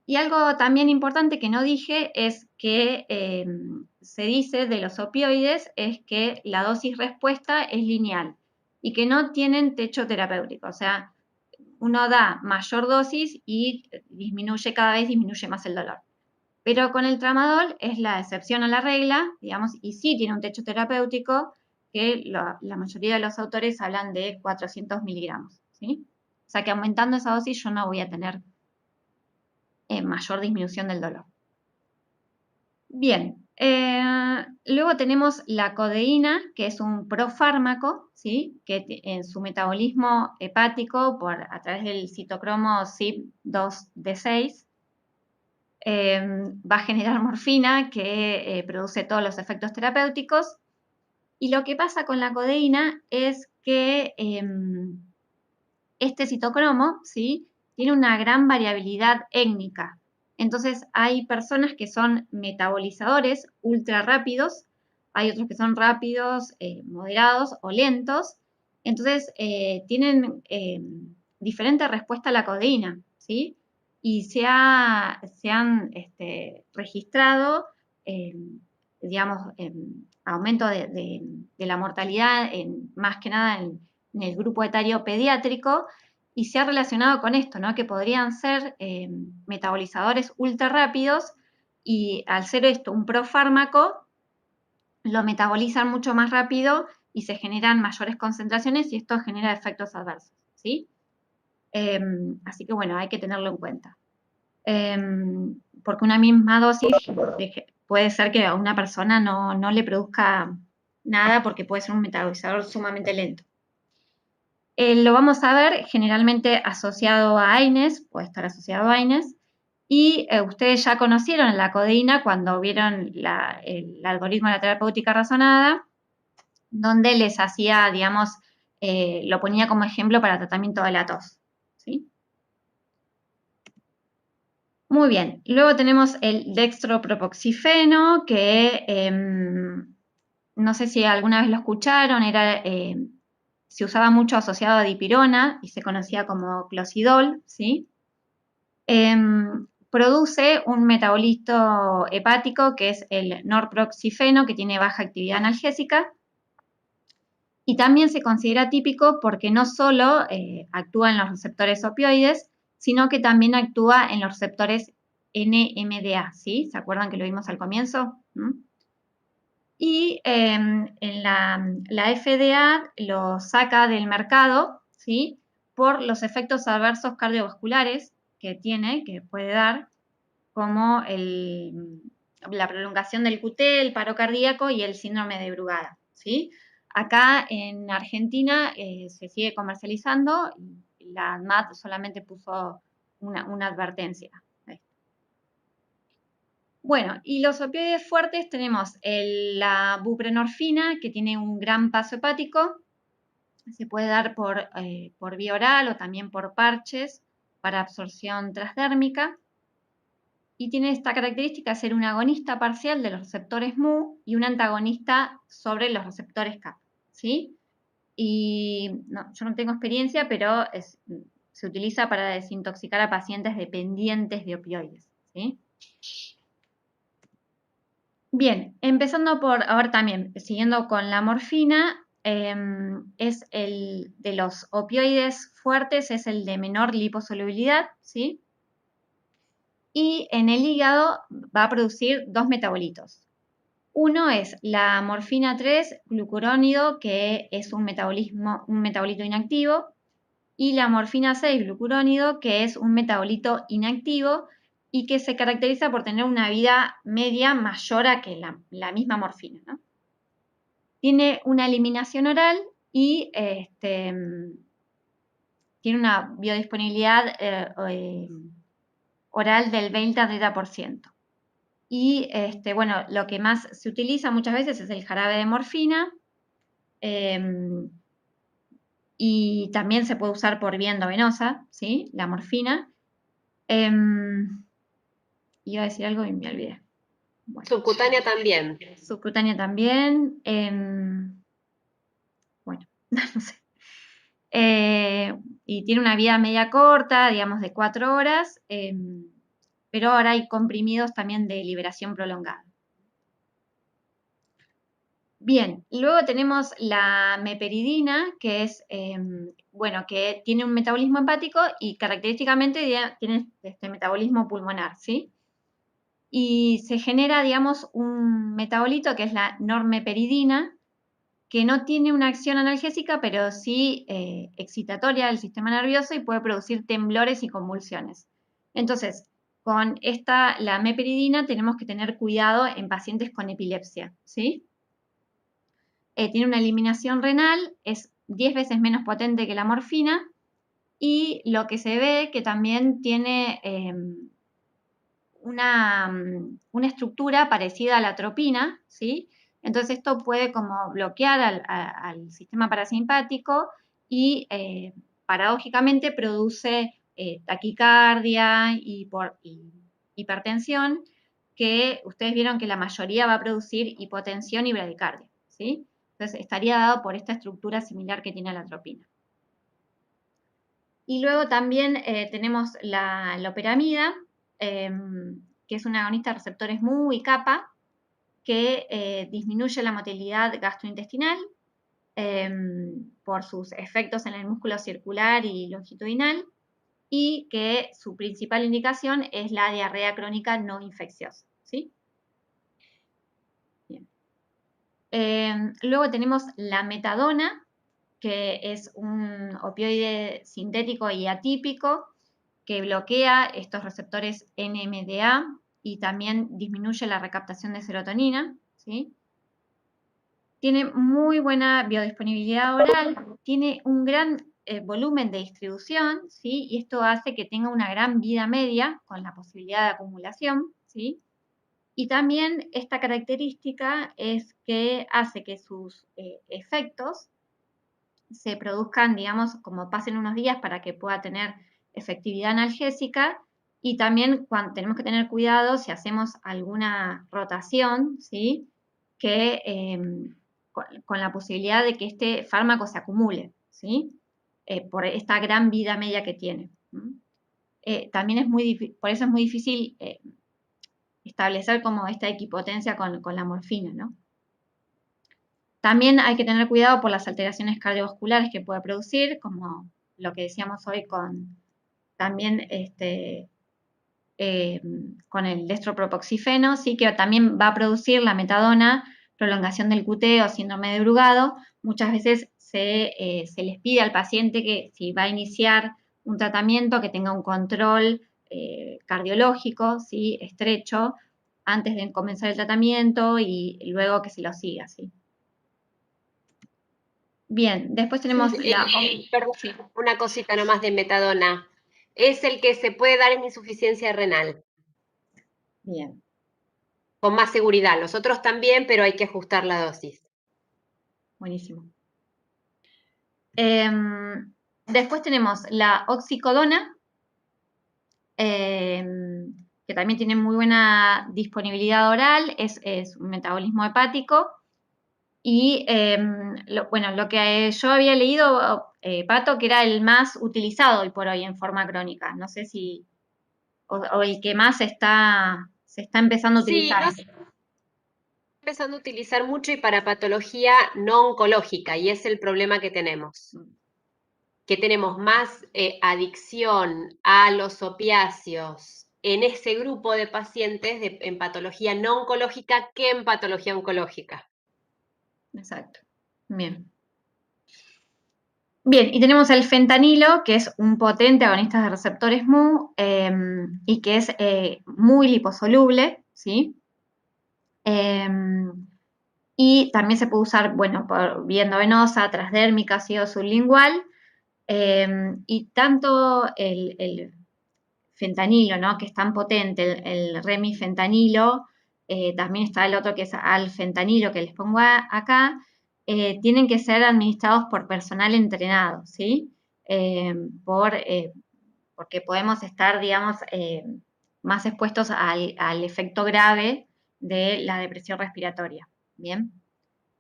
Y algo también importante que no dije es que se dice de los opioides es que la dosis respuesta es lineal y que no tienen techo terapéutico. O sea, uno da mayor dosis y cada vez disminuye más el dolor. Pero con el tramadol es la excepción a la regla, digamos, y sí tiene un techo terapéutico que la mayoría de los autores hablan de 400 miligramos, ¿sí? O sea que aumentando esa dosis yo no voy a tener mayor disminución del dolor. Bien, luego tenemos la codeína, que es un profármaco, ¿sí? Que en su metabolismo hepático a través del citocromo CYP2D6 va a generar morfina que produce todos los efectos terapéuticos. Y lo que pasa con la codeína es que este citocromo, ¿sí?, tiene una gran variabilidad étnica. Entonces hay personas que son metabolizadores ultra rápidos, hay otros que son rápidos, moderados o lentos. Entonces tienen diferente respuesta a la codeína, ¿sí? Y se han registrado, digamos, aumento de la mortalidad, más que nada en el grupo etario pediátrico, y se ha relacionado con esto, ¿no? Que podrían ser metabolizadores ultra rápidos, y al ser esto un profármaco, lo metabolizan mucho más rápido y se generan mayores concentraciones y esto genera efectos adversos, ¿sí? Así que bueno, hay que tenerlo en cuenta. Porque una misma dosis puede ser que a una persona no le produzca nada porque puede ser un metabolizador sumamente lento. Lo vamos a ver generalmente asociado a AINES, puede estar asociado a AINES, y ustedes ya conocieron la codeína cuando vieron el algoritmo de la terapéutica razonada, donde les hacía, digamos, lo ponía como ejemplo para tratamiento de la tos, ¿sí? Muy bien, luego tenemos el dextropropoxifeno, que no sé si alguna vez lo escucharon, se usaba mucho asociado a dipirona y se conocía como clocidol, ¿sí? Produce un metabolito hepático que es el norproxifeno, que tiene baja actividad analgésica, y también se considera típico porque no solo actúa en los receptores opioides, sino que también actúa en los receptores NMDA, ¿sí? ¿Se acuerdan que lo vimos al comienzo? Y en la FDA lo saca del mercado, ¿sí?, por los efectos adversos cardiovasculares que tiene, que puede dar, como la prolongación del QT, el paro cardíaco y el síndrome de Brugada, ¿sí? Acá en Argentina se sigue comercializando y la ANMAT solamente puso una advertencia. Bueno, y los opioides fuertes tenemos la buprenorfina, que tiene un gran paso hepático, se puede dar por vía oral o también por parches para absorción transdérmica, y tiene esta característica de ser un agonista parcial de los receptores mu y un antagonista sobre los receptores kappa, ¿sí? Y yo no tengo experiencia, pero se utiliza para desintoxicar a pacientes dependientes de opioides, ¿sí? Bien, empezando por, ahora también, siguiendo con la morfina, es el de los opioides fuertes, es el de menor liposolubilidad, ¿sí? Y en el hígado va a producir dos metabolitos. Uno es la morfina 3 glucurónido, que es un metabolito inactivo, y la morfina 6 glucurónido, que es un metabolito inactivo y que se caracteriza por tener una vida media mayor a que la misma morfina, ¿no? Tiene una eliminación oral y tiene una biodisponibilidad oral del 20 a 30%. Y bueno, lo que más se utiliza muchas veces es el jarabe de morfina, y también se puede usar por vía endovenosa, ¿sí?, la morfina. Iba a decir algo y me olvidé. Bueno, Subcutánea también. subcutánea también. Bueno, no sé. Y tiene una vida media corta, digamos de 4 horas, pero ahora hay comprimidos también de liberación prolongada. Bien, luego tenemos la meperidina, que es, bueno, que tiene un metabolismo hepático y característicamente tiene este metabolismo pulmonar, ¿sí? Y se genera, digamos, un metabolito que es la normeperidina, que no tiene una acción analgésica, pero sí excitatoria del sistema nervioso y puede producir temblores y convulsiones. Entonces, con la meperidina tenemos que tener cuidado en pacientes con epilepsia, ¿sí? Tiene una eliminación renal, es 10 veces menos potente que la morfina, y lo que se ve que también tiene una estructura parecida a la atropina, ¿sí? Entonces esto puede como bloquear al sistema parasimpático y paradójicamente produce taquicardia y hipertensión, que ustedes vieron que la mayoría va a producir hipotensión y bradicardia, ¿sí? Entonces estaría dado por esta estructura similar que tiene la atropina. Y luego también tenemos la loperamida, que es un agonista de receptores Mu y kappa, que disminuye la motilidad gastrointestinal por sus efectos en el músculo circular y longitudinal, y que su principal indicación es la diarrea crónica no infecciosa, ¿sí? Bien. Luego tenemos la metadona, que es un opioide sintético y atípico que bloquea estos receptores NMDA y también disminuye la recaptación de serotonina, ¿sí? Tiene muy buena biodisponibilidad oral, tiene un gran volumen de distribución, ¿sí? Y esto hace que tenga una gran vida media con la posibilidad de acumulación, ¿sí? Y también esta característica es que hace que sus efectos se produzcan, digamos, como pasen unos días para que pueda tener efectividad analgésica, y también tenemos que tener cuidado si hacemos alguna rotación, ¿sí? Que con la posibilidad de que este fármaco se acumule, ¿sí? Por esta gran vida media que tiene. También es por eso es muy difícil establecer como esta equipotencia con la morfina, ¿no? También hay que tener cuidado por las alteraciones cardiovasculares que puede producir, como lo que decíamos hoy también con el destropropoxifeno, sí, que también va a producir la metadona, prolongación del QT o síndrome de Brugado. Muchas veces se les pide al paciente que si va a iniciar un tratamiento que tenga un control cardiológico, ¿sí? Estrecho, antes de comenzar el tratamiento y luego que se lo siga, ¿sí? Bien, después tenemos Perdón, sí, una cosita nomás de metadona. Es el que se puede dar en insuficiencia renal, bien, con más seguridad. Los otros también, pero hay que ajustar la dosis. buenísimo. Después tenemos la oxicodona, que también tiene muy buena disponibilidad oral, es un metabolismo hepático. Y bueno, lo que yo había leído, Pato, que era el más utilizado hoy por hoy en forma crónica. No sé si, o el que más se está empezando a Sí, utilizar. no se está empezando a utilizar mucho y para patología no oncológica, y es el problema que tenemos. Que tenemos más adicción a los opiáceos en ese grupo de pacientes en patología no oncológica que en patología oncológica. Exacto. Bien. Bien, y tenemos el fentanilo, que es un potente agonista de receptores Mu y que es muy liposoluble, ¿sí? Y también se puede usar, bueno, por vía endovenosa, transdérmica, ácido sublingual, y tanto el fentanilo, ¿no? Que es tan potente, el remifentanilo, también está el otro que es alfentanilo, que les pongo acá, tienen que ser administrados por personal entrenado, ¿sí? Porque podemos estar, digamos, más expuestos al efecto grave de la depresión respiratoria, ¿bien?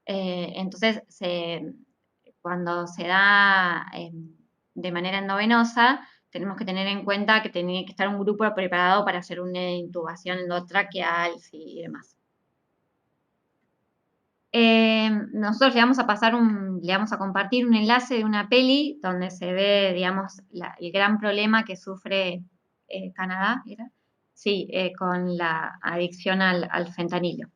Entonces, cuando se da de manera endovenosa, tenemos que tener en cuenta que tiene que estar un grupo preparado para hacer una intubación endotraqueal y demás. Nosotros le vamos a le vamos a compartir un enlace de una peli donde se ve, digamos, el gran problema que sufre Canadá, ¿era? Sí, con la adicción al fentanilo.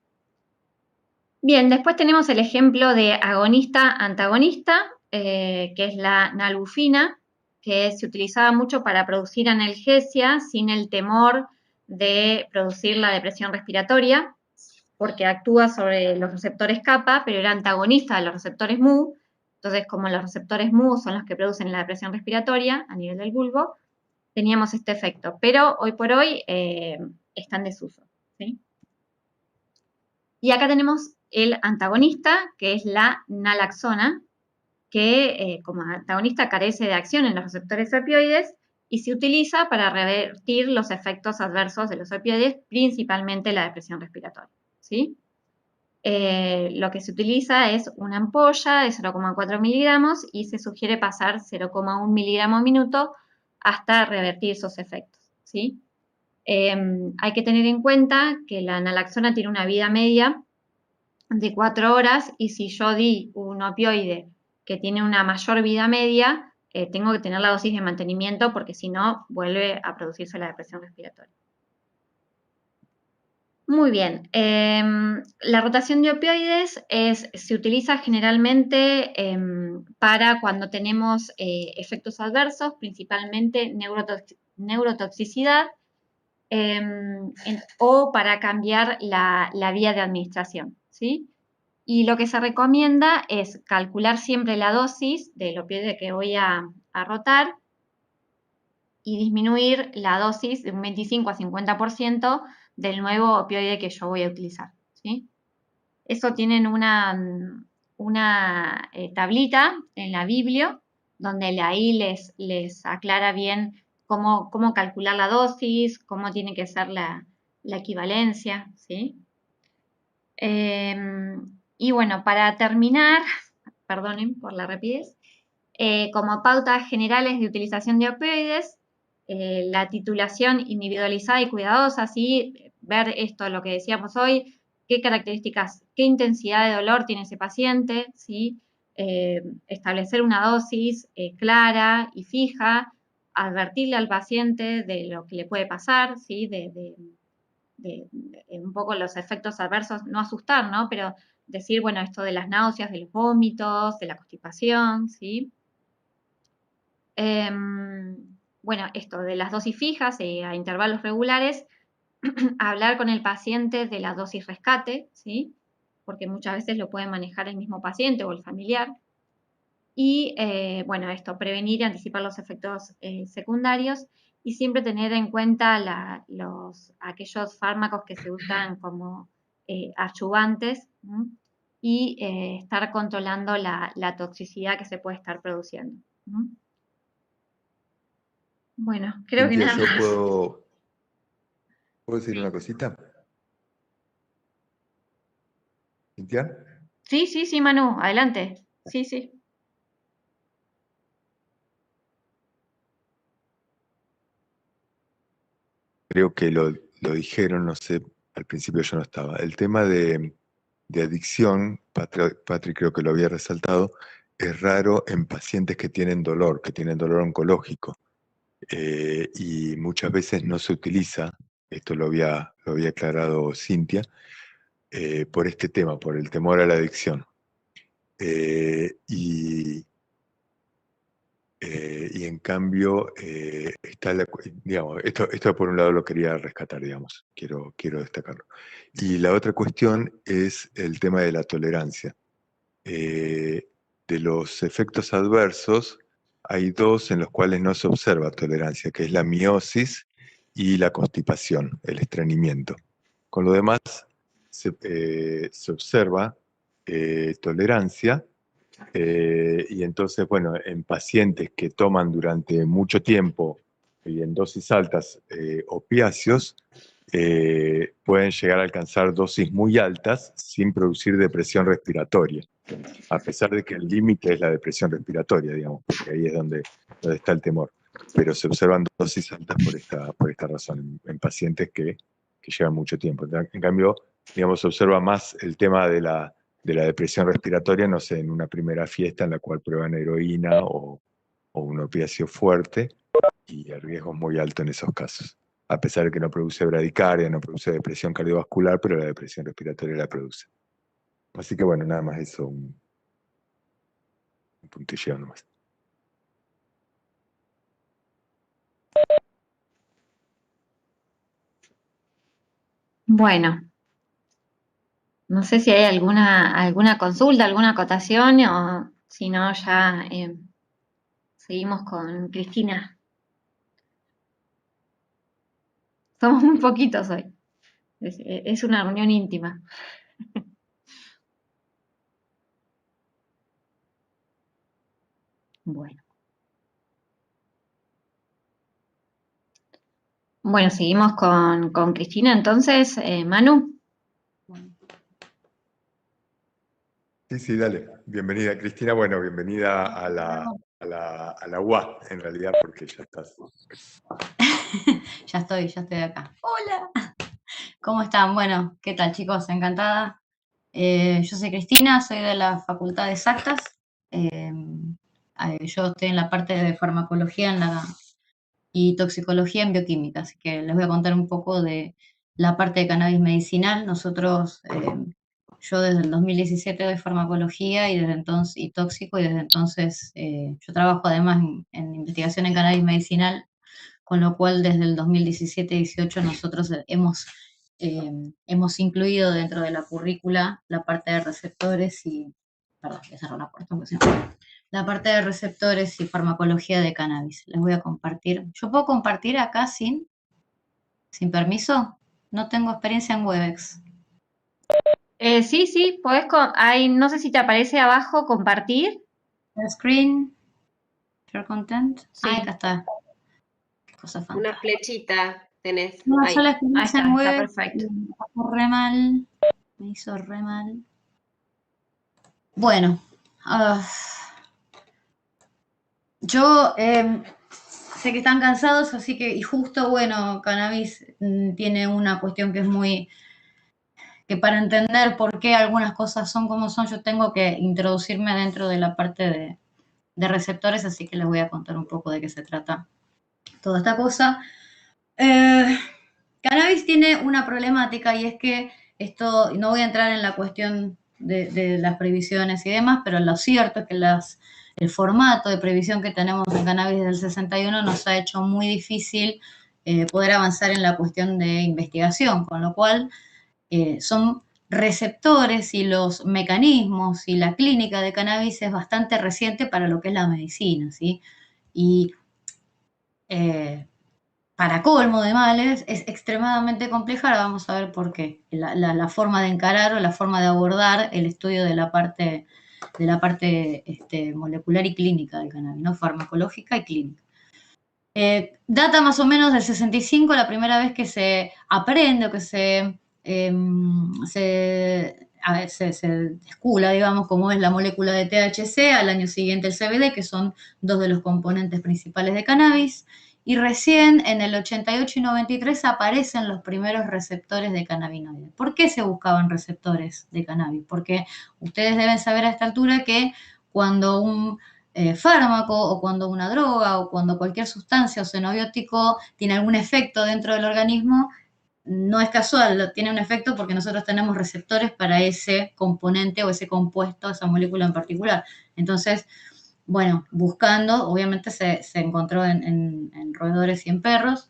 Bien, después tenemos el ejemplo de agonista-antagonista, que es la nalbufina, que se utilizaba mucho para producir analgesia sin el temor de producir la depresión respiratoria, porque actúa sobre los receptores kappa, pero era antagonista de los receptores Mu. Entonces, como los receptores Mu son los que producen la depresión respiratoria a nivel del bulbo, teníamos este efecto, pero hoy por hoy está en desuso, ¿sí? Y acá tenemos el antagonista, que es la naloxona, que como antagonista carece de acción en los receptores opioides y se utiliza para revertir los efectos adversos de los opioides, principalmente la depresión respiratoria, ¿sí? Lo que se utiliza es una ampolla de 0,4 miligramos y se sugiere pasar 0,1 miligramo minuto hasta revertir esos efectos, ¿sí? Hay que tener en cuenta que la naloxona tiene una vida media de 4 horas y si yo di un opioide que tiene una mayor vida media, tengo que tener la dosis de mantenimiento porque si no vuelve a producirse la depresión respiratoria. Muy bien, la rotación de opioides se utiliza generalmente para cuando tenemos efectos adversos, principalmente neurotoxicidad, o para cambiar la vía de administración, ¿sí? Y lo que se recomienda es calcular siempre la dosis del opioide que voy a rotar y disminuir la dosis de un 25 a 50% del nuevo opioide que yo voy a utilizar, ¿sí? Eso tienen una tablita en la Biblia donde ahí les aclara bien cómo calcular la dosis, cómo tiene que ser la equivalencia, ¿sí? Y bueno, para terminar, perdonen por la rapidez, como pautas generales de utilización de opioides, la titulación individualizada y cuidadosa, ¿sí? Ver esto, lo que decíamos hoy, qué características, qué intensidad de dolor tiene ese paciente, ¿sí? Establecer una dosis clara y fija, advertirle al paciente de lo que le puede pasar, ¿sí? De un poco los efectos adversos, no asustar, ¿no? Pero decir, bueno, esto de las náuseas, de los vómitos, de la constipación, ¿sí? Bueno, esto de las dosis fijas a intervalos regulares, hablar con el paciente de la dosis rescate, ¿sí? Porque muchas veces lo puede manejar el mismo paciente o el familiar. Y, bueno, esto, prevenir y anticipar los efectos secundarios y siempre tener en cuenta aquellos fármacos que se usan como adyuvantes, ¿no? Y estar controlando la toxicidad que se puede estar produciendo, ¿no? Bueno, creo que Cintia, nada yo más. puedo decir una cosita. Cintia, Sí, sí, sí, Manu, adelante. Sí, sí. creo que lo dijeron, no sé, al principio yo no estaba. El tema de adicción, Patrick creo que lo había resaltado, es raro en pacientes que tienen dolor oncológico. Y muchas veces no se utiliza, esto lo había aclarado Cintia, por este tema, por el temor a la adicción. Y en cambio, está digamos, esto por un lado lo quería rescatar, digamos, quiero destacarlo. Y la otra cuestión es el tema de la tolerancia. De los efectos adversos, hay dos en los cuales no se observa tolerancia, que es la miosis y la constipación, el estreñimiento. Con lo demás, se observa tolerancia. Y entonces, bueno, en pacientes que toman durante mucho tiempo y en dosis altas opiáceos, pueden llegar a alcanzar dosis muy altas sin producir depresión respiratoria, a pesar de que el límite es la depresión respiratoria, digamos, porque ahí es donde está el temor. Pero se observan dosis altas por esta razón, en pacientes que llevan mucho tiempo. En cambio, digamos, se observa más el tema de la depresión respiratoria, no sé, en una primera fiesta en la cual prueban heroína o un opiáceo fuerte, y el riesgo es muy alto en esos casos. A pesar de que no produce bradicardia, no produce depresión cardiovascular, pero la depresión respiratoria la produce. Así que bueno, nada más eso, un puntilleo nomás. Bueno, no sé si hay alguna consulta, alguna acotación o si no ya seguimos con Cristina. Somos muy poquitos hoy. Es una reunión íntima. Bueno. Bueno, seguimos con Cristina entonces. Manu. Sí, dale. Bienvenida, Cristina. Bueno, bienvenida a la UA, en realidad, porque ya estás. Ya estoy acá. Hola. ¿Cómo están? Bueno, ¿qué tal, chicos? Encantada. Yo soy Cristina, soy de la Facultad de Exactas. Yo estoy en la parte de farmacología y toxicología en bioquímica, así que les voy a contar un poco de la parte de cannabis medicinal. Yo desde el 2017 doy farmacología y desde entonces, y tóxico, y desde entonces yo trabajo además en investigación en cannabis medicinal, con lo cual desde el 2017-18 nosotros hemos incluido dentro de la currícula la parte de receptores y, perdón, voy a cerrar la puerta porque si no, la parte de receptores y farmacología de cannabis. Les voy a compartir. ¿Yo puedo compartir acá sin permiso? No tengo experiencia en Webex. Sí, podés, no sé si te aparece abajo compartir. Screen, share content. Sí, Ahí. acá está. Qué cosa fantástica. Una flechita tenés. No, Ahí. yo la experiencia en Está Webex perfecto. me hizo re mal. Bueno, yo sé que están cansados, así que, y justo, bueno, cannabis tiene una cuestión que es que para entender por qué algunas cosas son como son, yo tengo que introducirme dentro de la parte de receptores, así que les voy a contar un poco de qué se trata toda esta cosa. Cannabis tiene una problemática y es que esto, no voy a entrar en la cuestión de las previsiones y demás, pero lo cierto es que el formato de previsión que tenemos en cannabis desde el 61 nos ha hecho muy difícil poder avanzar en la cuestión de investigación, con lo cual son receptores y los mecanismos y la clínica de cannabis es bastante reciente para lo que es la medicina, ¿sí? Y para colmo de males, es extremadamente compleja. Ahora vamos a ver por qué. La forma de encarar o la forma de abordar el estudio de la parte molecular y clínica del cannabis, ¿no? Farmacológica y clínica. Data más o menos del 65, la primera vez que se aprende o que se descula, digamos, cómo es la molécula de THC, al año siguiente el CBD, que son dos de los componentes principales de cannabis, y recién en el 88 y 93 aparecen los primeros receptores de cannabinoides. ¿Por qué se buscaban receptores de cannabis? Porque ustedes deben saber a esta altura que cuando un fármaco o cuando una droga o cuando cualquier sustancia o xenobiótico tiene algún efecto dentro del organismo, no es casual, tiene un efecto porque nosotros tenemos receptores para ese componente o ese compuesto, esa molécula en particular. Entonces, bueno, buscando, obviamente se encontró en roedores y en perros,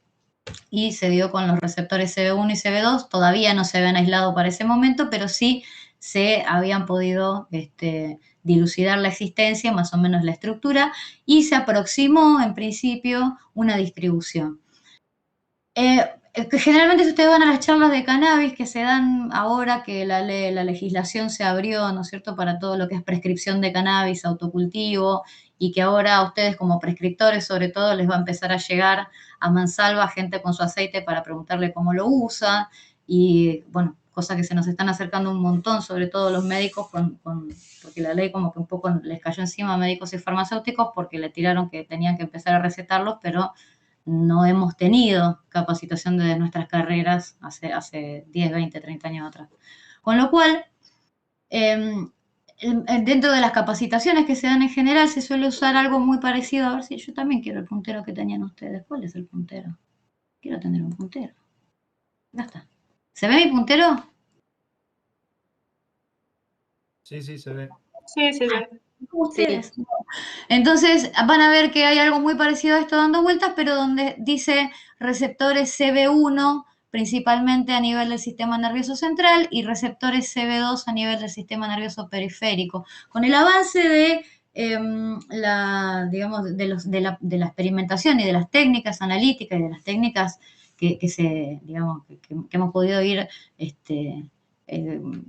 y se dio con los receptores CB1 y CB2, todavía no se habían aislado para ese momento, pero sí se habían podido dilucidar la existencia, más o menos la estructura, y se aproximó en principio una distribución. Generalmente si ustedes van a las charlas de cannabis que se dan ahora que la legislación se abrió, ¿no es cierto?, para todo lo que es prescripción de cannabis, autocultivo, y que ahora a ustedes como prescriptores sobre todo les va a empezar a llegar a mansalva gente con su aceite para preguntarle cómo lo usa, y bueno, cosa que se nos están acercando un montón, sobre todo los médicos, porque la ley como que un poco les cayó encima a médicos y farmacéuticos porque le tiraron que tenían que empezar a recetarlos, pero no hemos tenido capacitación de nuestras carreras hace 10, 20, 30 años atrás. Con lo cual, dentro de las capacitaciones que se dan en general, se suele usar algo muy parecido. A ver si yo también quiero el puntero que tenían ustedes. ¿Cuál es el puntero? Quiero tener un puntero. Ya está. ¿Se ve mi puntero? Sí, se ve. Sí, se ve. Ustedes. Sí. Entonces van a ver que hay algo muy parecido a esto dando vueltas, pero donde dice receptores CB1 principalmente a nivel del sistema nervioso central y receptores CB2 a nivel del sistema nervioso periférico. Con el avance de la experimentación y de las técnicas analíticas y de las técnicas hemos podido ir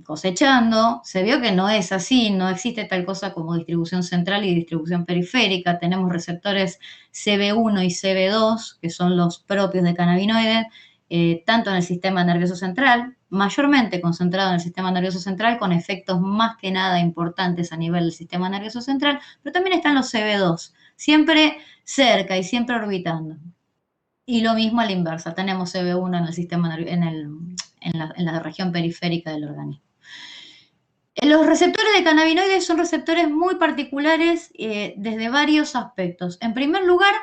cosechando, se vio que no es así, no existe tal cosa como distribución central y distribución periférica. Tenemos receptores CB1 y CB2, que son los propios de cannabinoides, tanto en el sistema nervioso central, mayormente concentrado en el sistema nervioso central, con efectos más que nada importantes a nivel del sistema nervioso central, pero también están los CB2, siempre cerca y siempre orbitando. Y lo mismo a la inversa, tenemos CB1 en el sistema en la región periférica del organismo. Los receptores de cannabinoides son receptores muy particulares desde varios aspectos. En primer lugar,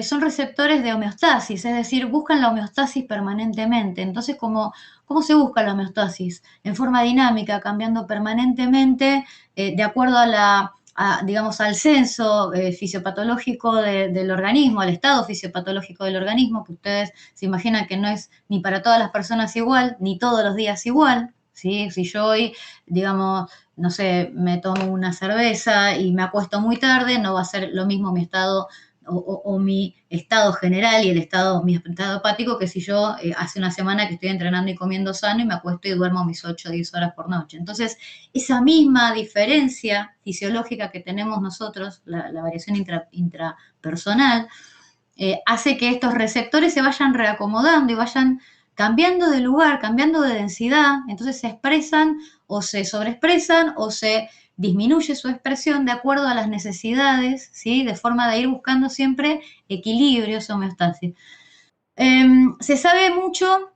son receptores de homeostasis, es decir, buscan la homeostasis permanentemente. Entonces, ¿cómo se busca la homeostasis? En forma dinámica, cambiando permanentemente de acuerdo al censo fisiopatológico del organismo, al estado fisiopatológico del organismo, que ustedes se imaginan que no es ni para todas las personas igual, ni todos los días igual, ¿sí? Si yo hoy, digamos, no sé, me tomo una cerveza y me acuesto muy tarde, no va a ser lo mismo mi estado o mi estado general y mi estado hepático que si yo hace una semana que estoy entrenando y comiendo sano y me acuesto y duermo mis 8 o 10 horas por noche. Entonces, esa misma diferencia fisiológica que tenemos nosotros, la variación intrapersonal, hace que estos receptores se vayan reacomodando y vayan cambiando de lugar, cambiando de densidad, entonces se expresan o se sobreexpresan o se disminuye su expresión de acuerdo a las necesidades, ¿sí? De forma de ir buscando siempre equilibrios, homeostasis. Se sabe mucho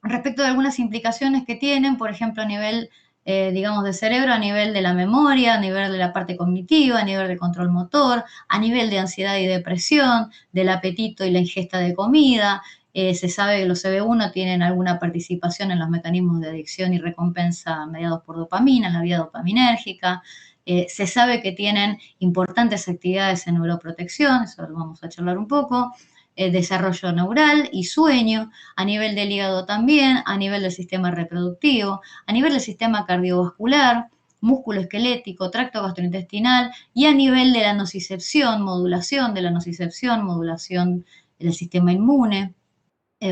respecto de algunas implicaciones que tienen, por ejemplo, a nivel, digamos, de cerebro, a nivel de la memoria, a nivel de la parte cognitiva, a nivel del control motor, a nivel de ansiedad y depresión, del apetito y la ingesta de comida. Se sabe que los CB1 tienen alguna participación en los mecanismos de adicción y recompensa mediados por dopamina, en la vía dopaminérgica. Se sabe que tienen importantes actividades en neuroprotección, eso lo vamos a charlar un poco, desarrollo neural y sueño, a nivel del hígado también, a nivel del sistema reproductivo, a nivel del sistema cardiovascular, músculo esquelético, tracto gastrointestinal y a nivel de la nocicepción, modulación de la nocicepción, modulación del sistema inmune,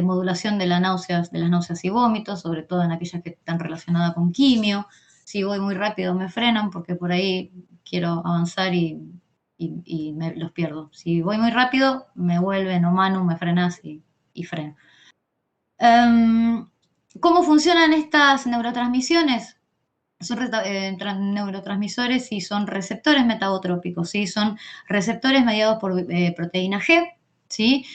modulación de las náuseas y vómitos, sobre todo en aquellas que están relacionadas con quimio. Si voy muy rápido me frenan porque por ahí quiero avanzar y los pierdo. Si voy muy rápido, me vuelven o Manu, me frenas y freno. ¿Cómo funcionan estas neurotransmisiones? Son neurotransmisores y son receptores metabotrópicos, ¿sí? Son receptores mediados por proteína G, ¿sí?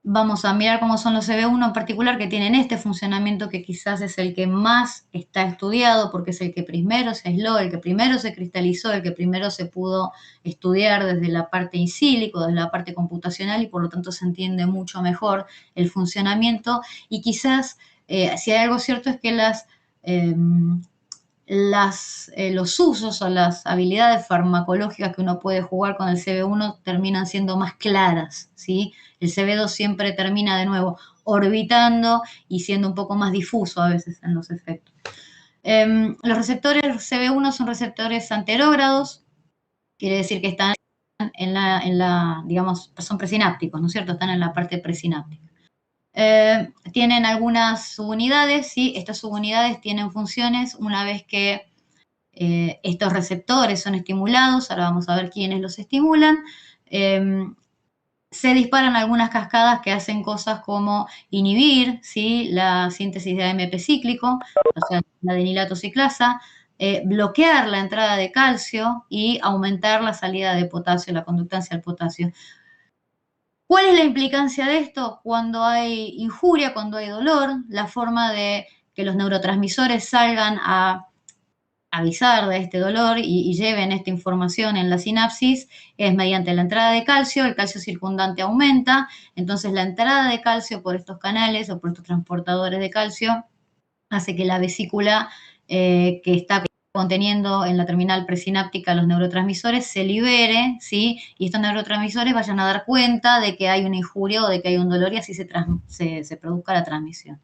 Vamos a mirar cómo son los CB1 en particular, que tienen este funcionamiento que quizás es el que más está estudiado, porque es el que primero se aisló, el que primero se cristalizó, el que primero se pudo estudiar desde la parte in silico, desde la parte computacional, y por lo tanto se entiende mucho mejor el funcionamiento. Y quizás, si hay algo cierto, es que los usos o las habilidades farmacológicas que uno puede jugar con el CB1 terminan siendo más claras, ¿sí? El CB2 siempre termina de nuevo orbitando y siendo un poco más difuso a veces en los efectos. Los receptores CB1 son receptores anterógrados, quiere decir que están digamos, son presinápticos, ¿no es cierto? Están en la parte presináptica. Tienen algunas subunidades, ¿sí? Estas subunidades tienen funciones una vez que estos receptores son estimulados, ahora vamos a ver quiénes los estimulan. Se disparan algunas cascadas que hacen cosas como inhibir, ¿sí? La síntesis de AMP cíclico, o sea, la adenilato ciclasa, bloquear la entrada de calcio y aumentar la salida de potasio, la conductancia al potasio. ¿Cuál es la implicancia de esto? Cuando hay injuria, cuando hay dolor, la forma de que los neurotransmisores salgan a avisar de este dolor y lleven esta información en la sinapsis es mediante la entrada de calcio. El calcio circundante aumenta, entonces la entrada de calcio por estos canales o por estos transportadores de calcio hace que la vesícula que está conteniendo en la terminal presináptica los neurotransmisores se libere, ¿sí? Y estos neurotransmisores vayan a dar cuenta de que hay una injuria o de que hay un dolor y así se produzca la transmisión.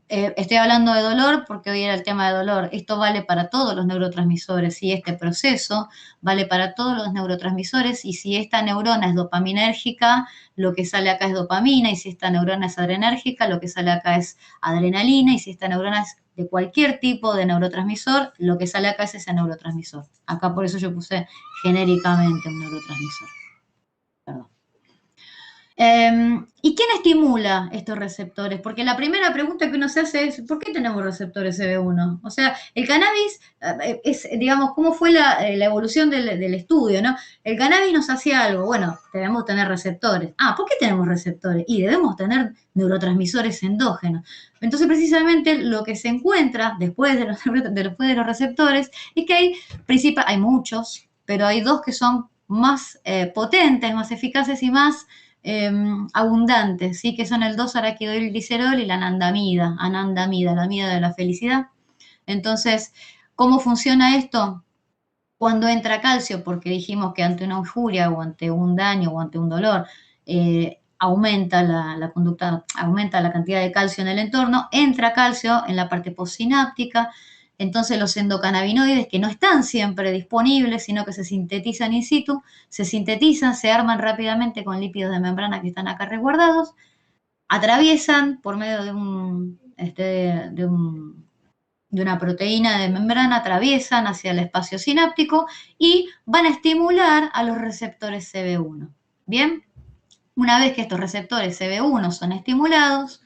estoy hablando de dolor porque hoy era el tema de dolor. Esto vale para todos los neurotransmisores y este proceso vale para todos los neurotransmisores, y si esta neurona es dopaminérgica, lo que sale acá es dopamina, y si esta neurona es adrenérgica, lo que sale acá es adrenalina, y si esta neurona es de cualquier tipo de neurotransmisor, lo que sale acá es ese neurotransmisor. Acá por eso yo puse genéricamente un neurotransmisor. Perdón. ¿Y quién estimula estos receptores? Porque la primera pregunta que uno se hace es, ¿por qué tenemos receptores CB1? O sea, el cannabis, es, digamos, ¿cómo fue la evolución del estudio, no? El cannabis nos hacía algo, bueno, debemos tener receptores. Ah, ¿por qué tenemos receptores? Y debemos tener neurotransmisores endógenos. Entonces, precisamente, lo que se encuentra después de los receptores es que hay muchos, pero hay dos que son más potentes, más eficaces y más abundantes, ¿sí? Que son el 2-araquidilglicerol y la anandamida, la amida de la felicidad. Entonces, ¿cómo funciona esto? Cuando entra calcio, porque dijimos que ante una injuria o ante un daño o ante un dolor, aumenta la conducta, aumenta la cantidad de calcio en el entorno, entra calcio en la parte postsináptica. Entonces los endocannabinoides, que no están siempre disponibles, sino que se sintetizan in situ, se sintetizan, se arman rápidamente con lípidos de membrana que están acá resguardados, atraviesan por medio de una proteína de membrana, atraviesan hacia el espacio sináptico y van a estimular a los receptores CB1. Bien, una vez que estos receptores CB1 son estimulados,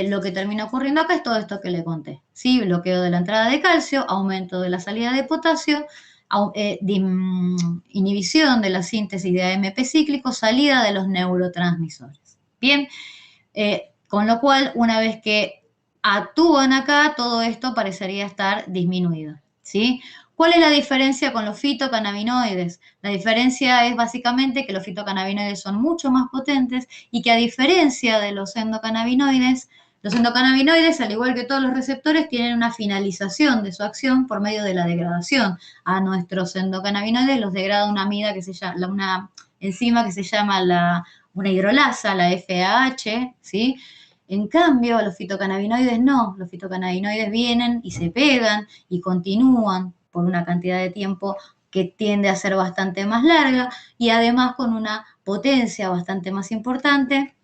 lo que termina ocurriendo acá es todo esto que le conté, ¿sí? Bloqueo de la entrada de calcio, aumento de la salida de potasio, inhibición de la síntesis de AMP cíclico, salida de los neurotransmisores. Bien, con lo cual, una vez que actúan acá, todo esto parecería estar disminuido, ¿sí? ¿Cuál es la diferencia con los fitocannabinoides? La diferencia es básicamente que los fitocannabinoides son mucho más potentes y que a diferencia de los endocannabinoides, al igual que todos los receptores, tienen una finalización de su acción por medio de la degradación. A nuestros endocannabinoides los degrada una amida que se llama, una enzima que se llama una hidrolasa, la FAH, ¿sí? En cambio, los fitocannabinoides no, los fitocannabinoides vienen y se pegan y continúan por una cantidad de tiempo que tiende a ser bastante más larga y además con una potencia bastante más importante.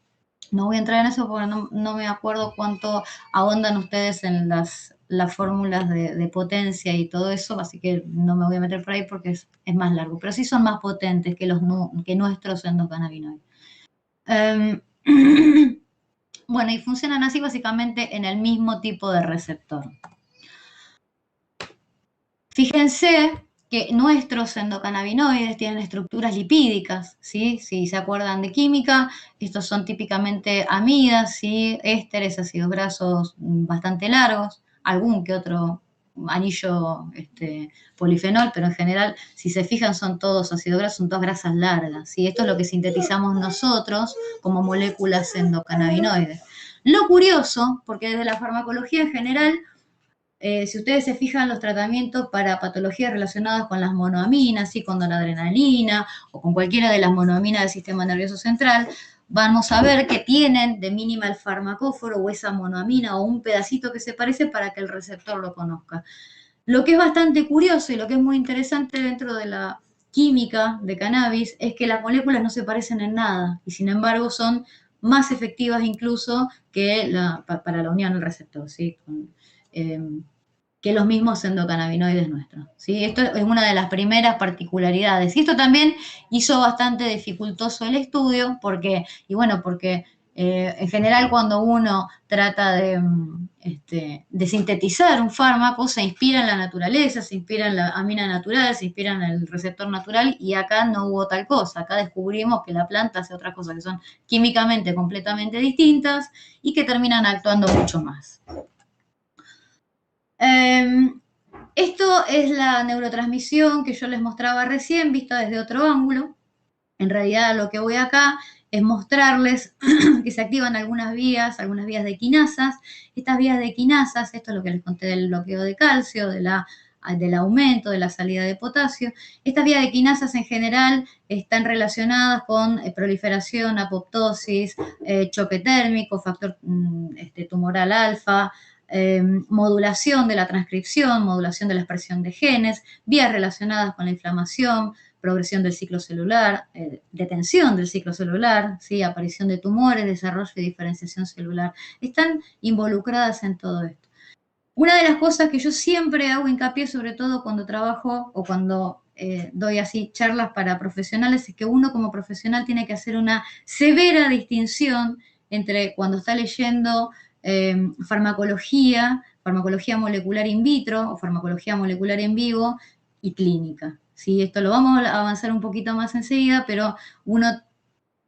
No voy a entrar en eso porque no me acuerdo cuánto ahondan ustedes en las fórmulas de potencia y todo eso, así que no me voy a meter por ahí porque es más largo, pero sí son más potentes que nuestros endocannabinoides. Bueno, y funcionan así básicamente en el mismo tipo de receptor. Fíjense que nuestros endocannabinoides tienen estructuras lipídicas, ¿sí? Si se acuerdan de química, estos son típicamente amidas, ¿sí? Ésteres, ácidos grasos bastante largos, algún que otro anillo polifenol, pero en general, si se fijan, son todos ácidos grasos, son todas grasas largas, ¿sí? Esto es lo que sintetizamos nosotros como moléculas endocannabinoides. Lo curioso, porque desde la farmacología en general, si ustedes se fijan, los tratamientos para patologías relacionadas con las monoaminas, ¿sí? Con la adrenalina o con cualquiera de las monoaminas del sistema nervioso central, vamos a ver que tienen de mínima el farmacóforo o esa monoamina o un pedacito que se parece para que el receptor lo conozca. Lo que es bastante curioso y lo que es muy interesante dentro de la química de cannabis es que las moléculas no se parecen en nada y sin embargo son más efectivas incluso que para la unión al receptor, ¿sí? Que los mismos endocannabinoides nuestros, ¿sí? Esto es una de las primeras particularidades. Y esto también hizo bastante dificultoso el estudio, porque en general cuando uno trata de sintetizar un fármaco, se inspira en la naturaleza, se inspira en la amina natural, se inspira en el receptor natural, y acá no hubo tal cosa. Acá descubrimos que la planta hace otras cosas que son químicamente completamente distintas y que terminan actuando mucho más. Esto es la neurotransmisión que yo les mostraba recién, vista desde otro ángulo. En realidad lo que voy acá es mostrarles que se activan algunas vías de quinasas. Estas vías de quinasas, esto es lo que les conté del bloqueo de calcio, de la del aumento de la salida de potasio. Estas vías de quinasas en general están relacionadas con proliferación, apoptosis, choque térmico, factor tumoral alfa, modulación de la transcripción, modulación de la expresión de genes, vías relacionadas con la inflamación, progresión del ciclo celular, detención del ciclo celular, ¿sí? Aparición de tumores, desarrollo y diferenciación celular. Están involucradas en todo esto. Una de las cosas que yo siempre hago hincapié, sobre todo cuando trabajo o cuando doy así charlas para profesionales, es que uno como profesional tiene que hacer una severa distinción entre cuando está leyendo farmacología molecular in vitro o farmacología molecular en vivo y clínica. ¿Sí? Esto lo vamos a avanzar un poquito más enseguida, pero uno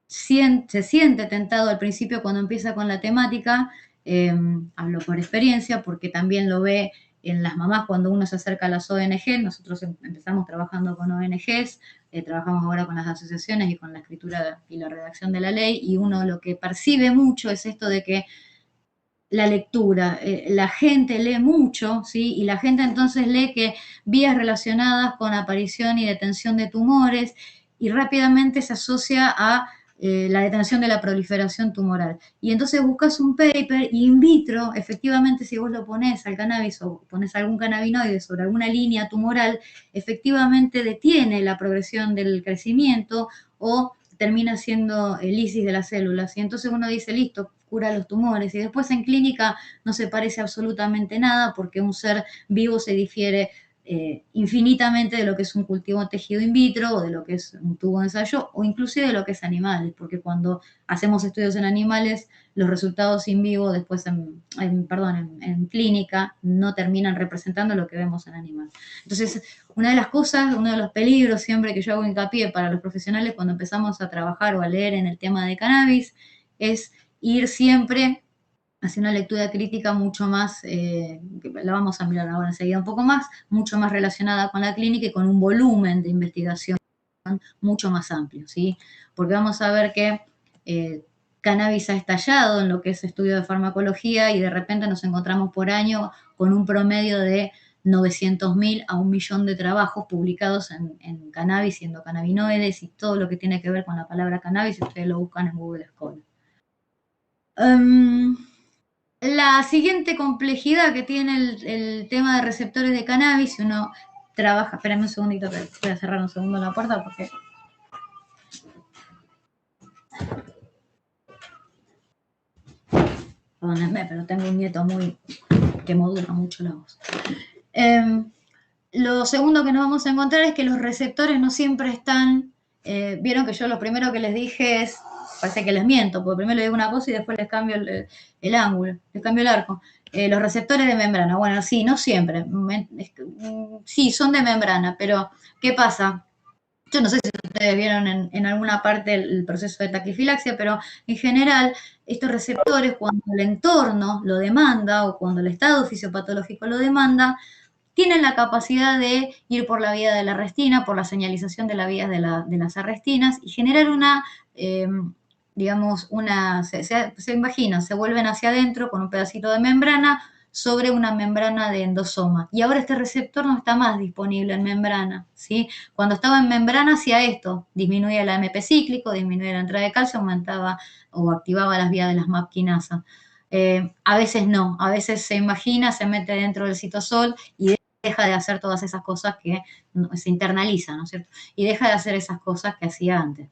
se siente tentado al principio cuando empieza con la temática, hablo por experiencia, porque también lo ve en las mamás cuando uno se acerca a las ONG. Nosotros empezamos trabajando con ONGs, trabajamos ahora con las asociaciones y con la escritura y la redacción de la ley, y uno lo que percibe mucho es esto de que la lectura, la gente lee mucho, ¿sí? Y la gente entonces lee que vías relacionadas con aparición y detención de tumores, y rápidamente se asocia a la detención de la proliferación tumoral. Y entonces buscas un paper in vitro, efectivamente si vos lo pones al cannabis o pones algún cannabinoide sobre alguna línea tumoral, efectivamente detiene la progresión del crecimiento o termina siendo lisis de las células. Y entonces uno dice, listo, cura los tumores. Y después en clínica no se parece absolutamente nada, porque un ser vivo se difiere infinitamente de lo que es un cultivo tejido in vitro, o de lo que es un tubo de ensayo, o inclusive de lo que es animal, porque cuando hacemos estudios en animales, los resultados in vivo después en clínica no terminan representando lo que vemos en animal. Entonces, una de las cosas, uno de los peligros siempre que yo hago hincapié para los profesionales cuando empezamos a trabajar o a leer en el tema de cannabis, es ir siempre hacia una lectura crítica mucho más, la vamos a mirar ahora enseguida un poco más, mucho más relacionada con la clínica y con un volumen de investigación mucho más amplio, ¿sí? Porque vamos a ver que cannabis ha estallado en lo que es estudio de farmacología, y de repente nos encontramos por año con un promedio de 900.000 a 1 millón de trabajos publicados en cannabis y endocannabinoides y todo lo que tiene que ver con la palabra cannabis, si ustedes lo buscan en Google Scholar. La siguiente complejidad que tiene el tema de receptores de cannabis, si uno trabaja, espérame un segundito que voy a cerrar un segundo la puerta porque... Perdónenme, pero tengo un nieto que modula mucho la voz. Lo segundo que nos vamos a encontrar es que los receptores no siempre están... Vieron que yo lo primero que les dije es... Parece que les miento, porque primero les digo una cosa y después les cambio el ángulo, les cambio el arco. Los receptores de membrana, bueno, sí, no siempre. Sí, son de membrana, pero ¿qué pasa? Yo no sé si ustedes vieron en alguna parte el proceso de taquifilaxia, pero en general estos receptores, cuando el entorno lo demanda o cuando el estado fisiopatológico lo demanda, tienen la capacidad de ir por la vía de la arrestina, por la señalización de la vía de las arrestinas, y generar una... se imaginan, se vuelven hacia adentro con un pedacito de membrana sobre una membrana de endosoma. Y ahora este receptor no está más disponible en membrana, ¿sí? Cuando estaba en membrana hacía esto, disminuía el AMP cíclico, disminuía la entrada de calcio, aumentaba o activaba las vías de las MAP quinasa. A veces no, a veces se imagina, se mete dentro del citosol y deja de hacer todas esas cosas que se internalizan, ¿no es cierto? Y deja de hacer esas cosas que hacía antes.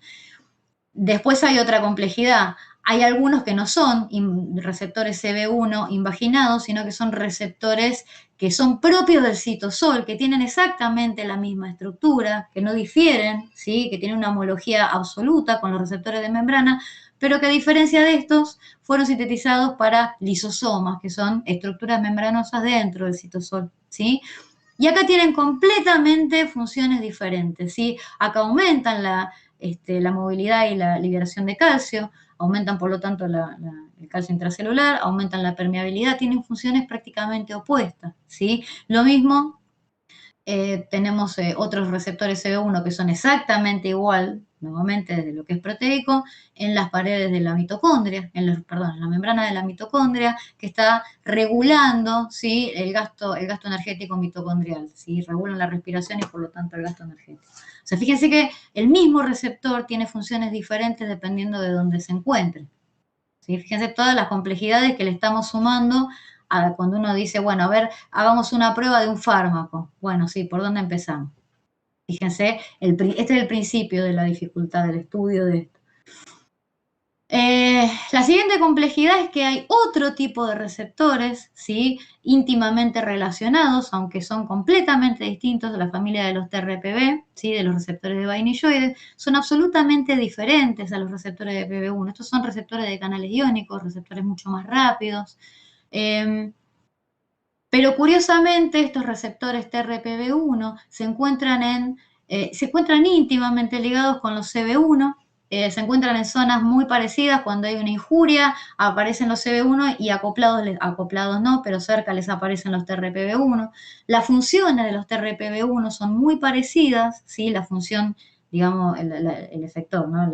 Después hay otra complejidad. Hay algunos que no son receptores CB1 invaginados, sino que son receptores que son propios del citosol, que tienen exactamente la misma estructura, que no difieren, ¿sí? Que tienen una homología absoluta con los receptores de membrana, pero que a diferencia de estos fueron sintetizados para lisosomas, que son estructuras membranosas dentro del citosol, ¿sí? Y acá tienen completamente funciones diferentes, ¿sí? Acá aumentan la movilidad y la liberación de calcio, aumentan por lo tanto el calcio intracelular, aumentan la permeabilidad, tienen funciones prácticamente opuestas, ¿sí? Lo mismo, tenemos otros receptores CB1 que son exactamente igual nuevamente desde lo que es proteico, en las paredes de la mitocondria, en la membrana de la mitocondria, que está regulando, ¿sí?, el gasto energético mitocondrial, ¿sí? Regulan la respiración y por lo tanto el gasto energético. O sea, fíjense que el mismo receptor tiene funciones diferentes dependiendo de dónde se encuentre. ¿Sí? Fíjense todas las complejidades que le estamos sumando cuando uno dice, bueno, a ver, hagamos una prueba de un fármaco. Bueno, sí, ¿por dónde empezamos? Fíjense, este es el principio de la dificultad del estudio de esto. La siguiente complejidad es que hay otro tipo de receptores, ¿sí?, íntimamente relacionados, aunque son completamente distintos de la familia de los TRPV, ¿sí?, de los receptores de vainilloides, son absolutamente diferentes a los receptores de PB1. Estos son receptores de canales iónicos, receptores mucho más rápidos. Pero curiosamente estos receptores TRPV1 se encuentran íntimamente ligados con los CB1, se encuentran en zonas muy parecidas. Cuando hay una injuria aparecen los CB1 y acoplados no, pero cerca les aparecen los TRPV1. Las funciones de los TRPV1 son muy parecidas, ¿sí? La función, digamos, el efector, ¿no?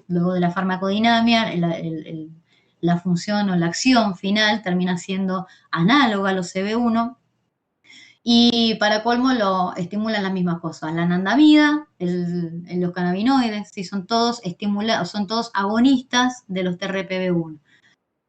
Luego de la farmacodinámica, la función o la acción final termina siendo análoga a los CB1, y para colmo lo estimulan las mismas cosas. La anandamida, los cannabinoides, ¿sí? Son todos agonistas de los TRPV1.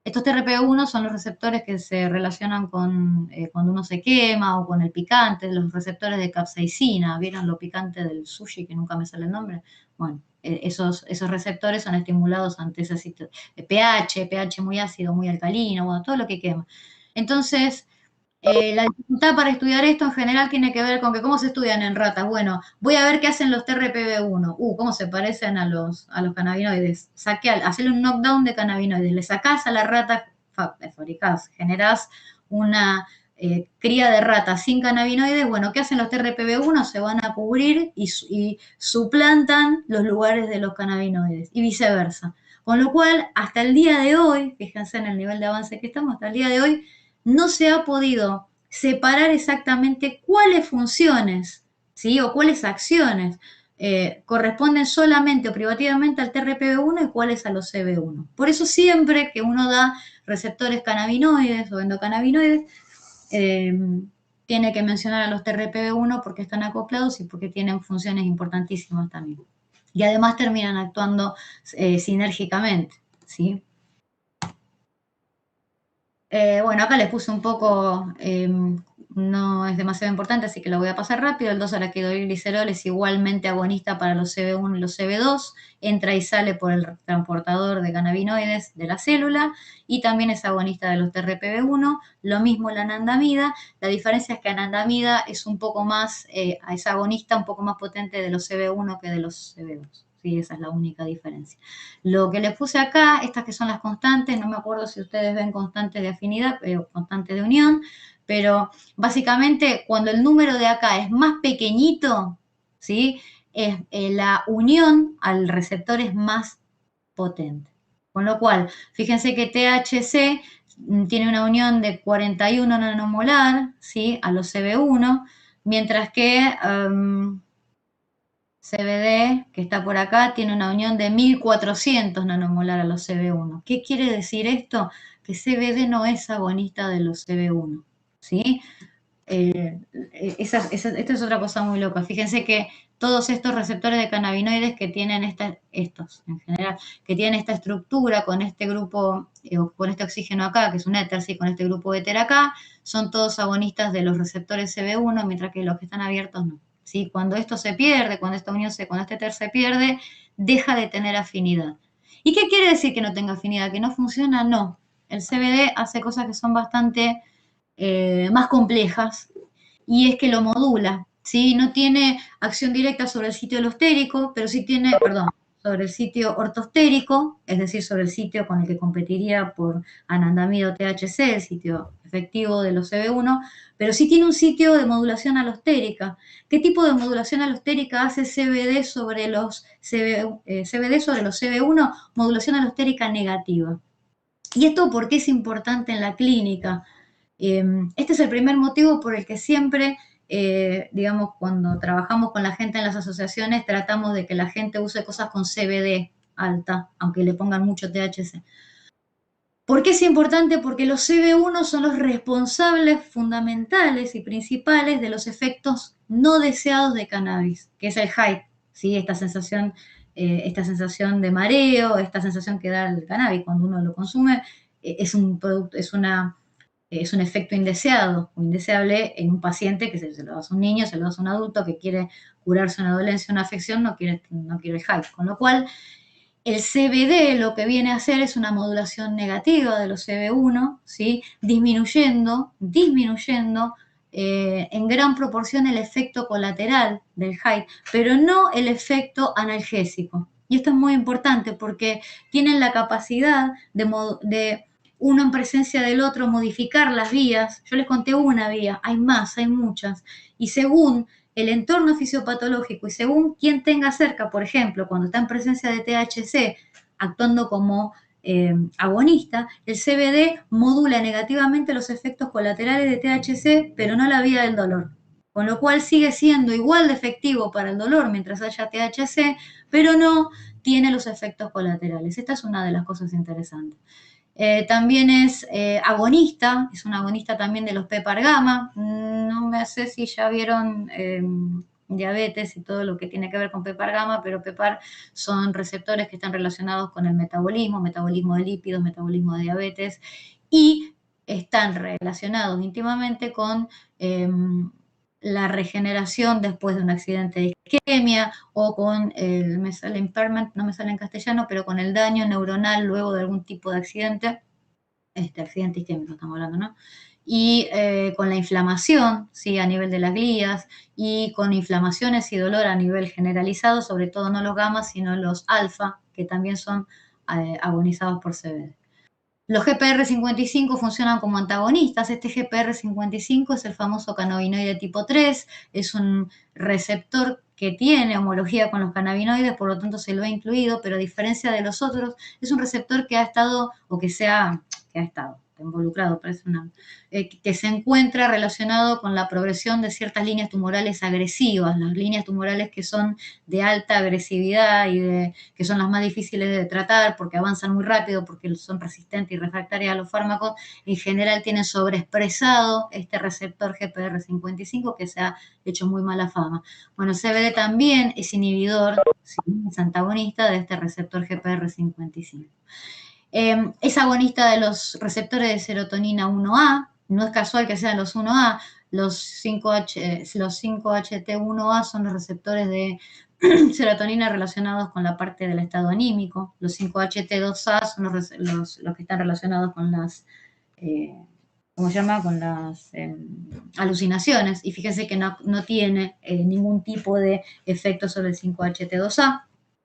Estos TRPV1 son los receptores que se relacionan con cuando uno se quema o con el picante, los receptores de capsaicina. ¿Vieron lo picante del sushi, que nunca me sale el nombre? Bueno, esos receptores son estimulados ante ese sitio de pH muy ácido, muy alcalino, bueno, todo lo que quema. Entonces, la dificultad para estudiar esto en general tiene que ver con que cómo se estudian en ratas. Bueno, voy a ver qué hacen los TRPV1. Cómo se parecen a los cannabinoides. Hacerle un knockdown de cannabinoides. Le sacás a la rata, fabricás, generás una cría de ratas sin cannabinoides. Bueno, ¿qué hacen los TRPV1? Se van a cubrir y suplantan los lugares de los cannabinoides y viceversa. Con lo cual, hasta el día de hoy, fíjense en el nivel de avance que estamos, hasta el día de hoy, no se ha podido separar exactamente cuáles funciones, ¿sí?, o cuáles acciones corresponden solamente o privativamente al TRPV1 y cuáles a los CB1. Por eso siempre que uno da receptores cannabinoides o endocannabinoides, tiene que mencionar a los TRPV1 porque están acoplados y porque tienen funciones importantísimas también. Y además terminan actuando sinérgicamente, ¿sí? Bueno, acá les puse un poco, no es demasiado importante, así que lo voy a pasar rápido. El 2-araquidilglicerol es igualmente agonista para los CB1 y los CB2, entra y sale por el transportador de cannabinoides de la célula, y también es agonista de los TRPV1, lo mismo la anandamida. La diferencia es que anandamida es un poco más, es agonista un poco más potente de los CB1 que de los CB2. Sí, esa es la única diferencia. Lo que les puse acá, estas que son las constantes, no me acuerdo si ustedes ven constantes de afinidad o constantes de unión, pero básicamente cuando el número de acá es más pequeñito, ¿sí?, la unión al receptor es más potente. Con lo cual, fíjense que THC tiene una unión de 41 nanomolar, ¿sí?, a los CB1, mientras que CBD, que está por acá, tiene una unión de 1400 nanomolar a los CB1. ¿Qué quiere decir esto? Que CBD no es agonista de los CB1, ¿sí? Esto es otra cosa muy loca. Fíjense que todos estos receptores de cannabinoides que tienen estos en general, que tienen esta estructura con este grupo, con este oxígeno acá, que es un éter, ¿sí?, con este grupo éter acá, son todos agonistas de los receptores CB1, mientras que los que están abiertos no. ¿Sí? Cuando esto se pierde, cuando este éter se pierde, deja de tener afinidad. ¿Y qué quiere decir que no tenga afinidad? ¿Que no funciona? No. El CBD hace cosas que son bastante más complejas, y es que lo modula, ¿sí? No tiene acción directa sobre el sitio alostérico, pero sí tiene, sobre el sitio ortostérico, es decir, sobre el sitio con el que competiría por anandamida o THC, el sitio efectivo de los CB1, pero sí tiene un sitio de modulación alostérica. ¿Qué tipo de modulación alostérica hace CBD sobre los CB1? Modulación alostérica negativa. ¿Y esto por qué es importante en la clínica? Este es el primer motivo por el que siempre digamos, cuando trabajamos con la gente en las asociaciones, tratamos de que la gente use cosas con CBD alta, aunque le pongan mucho THC. ¿Por qué es importante? Porque los CB1 son los responsables fundamentales y principales de los efectos no deseados de cannabis, que es el high, ¿sí? Esta sensación de mareo, esta sensación que da el cannabis cuando uno lo consume, es un producto, es un efecto indeseado o indeseable en un paciente que se lo da a un niño, se lo da a un adulto que quiere curarse una dolencia, una afección, no quiere el high. Con lo cual, el CBD lo que viene a hacer es una modulación negativa de los CB1, ¿sí? disminuyendo en gran proporción el efecto colateral del high, pero no el efecto analgésico. Y esto es muy importante porque tienen la capacidad de uno en presencia del otro modificar las vías. Yo les conté una vía, hay más, hay muchas. Y según el entorno fisiopatológico y según quien tenga cerca, por ejemplo, cuando está en presencia de THC, actuando como agonista, el CBD modula negativamente los efectos colaterales de THC, pero no la vía del dolor. Con lo cual sigue siendo igual de efectivo para el dolor mientras haya THC, pero no tiene los efectos colaterales. Esta es una de las cosas interesantes. También es agonista, es un agonista también de los PPAR gamma. No me sé si ya vieron diabetes y todo lo que tiene que ver con PPAR gamma, pero PPAR son receptores que están relacionados con el metabolismo de lípidos, metabolismo de diabetes, y están relacionados íntimamente con la regeneración después de un accidente de isquemia o con me sale impairment, no me sale en castellano, pero con el daño neuronal luego de algún tipo de accidente, accidente isquémico estamos hablando, ¿no? Y con la inflamación, ¿sí? A nivel de las glías, y con inflamaciones y dolor a nivel generalizado, sobre todo no los gamma, sino los alfa, que también son agonizados por CBD. Los GPR55 funcionan como antagonistas. Este GPR55 es el famoso cannabinoide tipo 3, es un receptor que tiene homología con los cannabinoides, por lo tanto se lo ha incluido, pero a diferencia de los otros, es un receptor que ha estado, o que está involucrado, parece que se encuentra relacionado con la progresión de ciertas líneas tumorales agresivas, las líneas tumorales que son de alta agresividad y que son las más difíciles de tratar porque avanzan muy rápido, porque son resistentes y refractarias a los fármacos, en general tienen sobreexpresado este receptor GPR55 que se ha hecho muy mala fama. Bueno, CBD también es inhibidor, ¿sí? Es antagonista de este receptor GPR55. Es agonista de los receptores de serotonina 1A, no es casual que sean los 1A, los 5-HT1A son los receptores de serotonina relacionados con la parte del estado anímico, los 5-HT2A son los que están relacionados con las, ¿cómo se llama? Con las alucinaciones, y fíjense que no tiene ningún tipo de efecto sobre el 5-HT2A,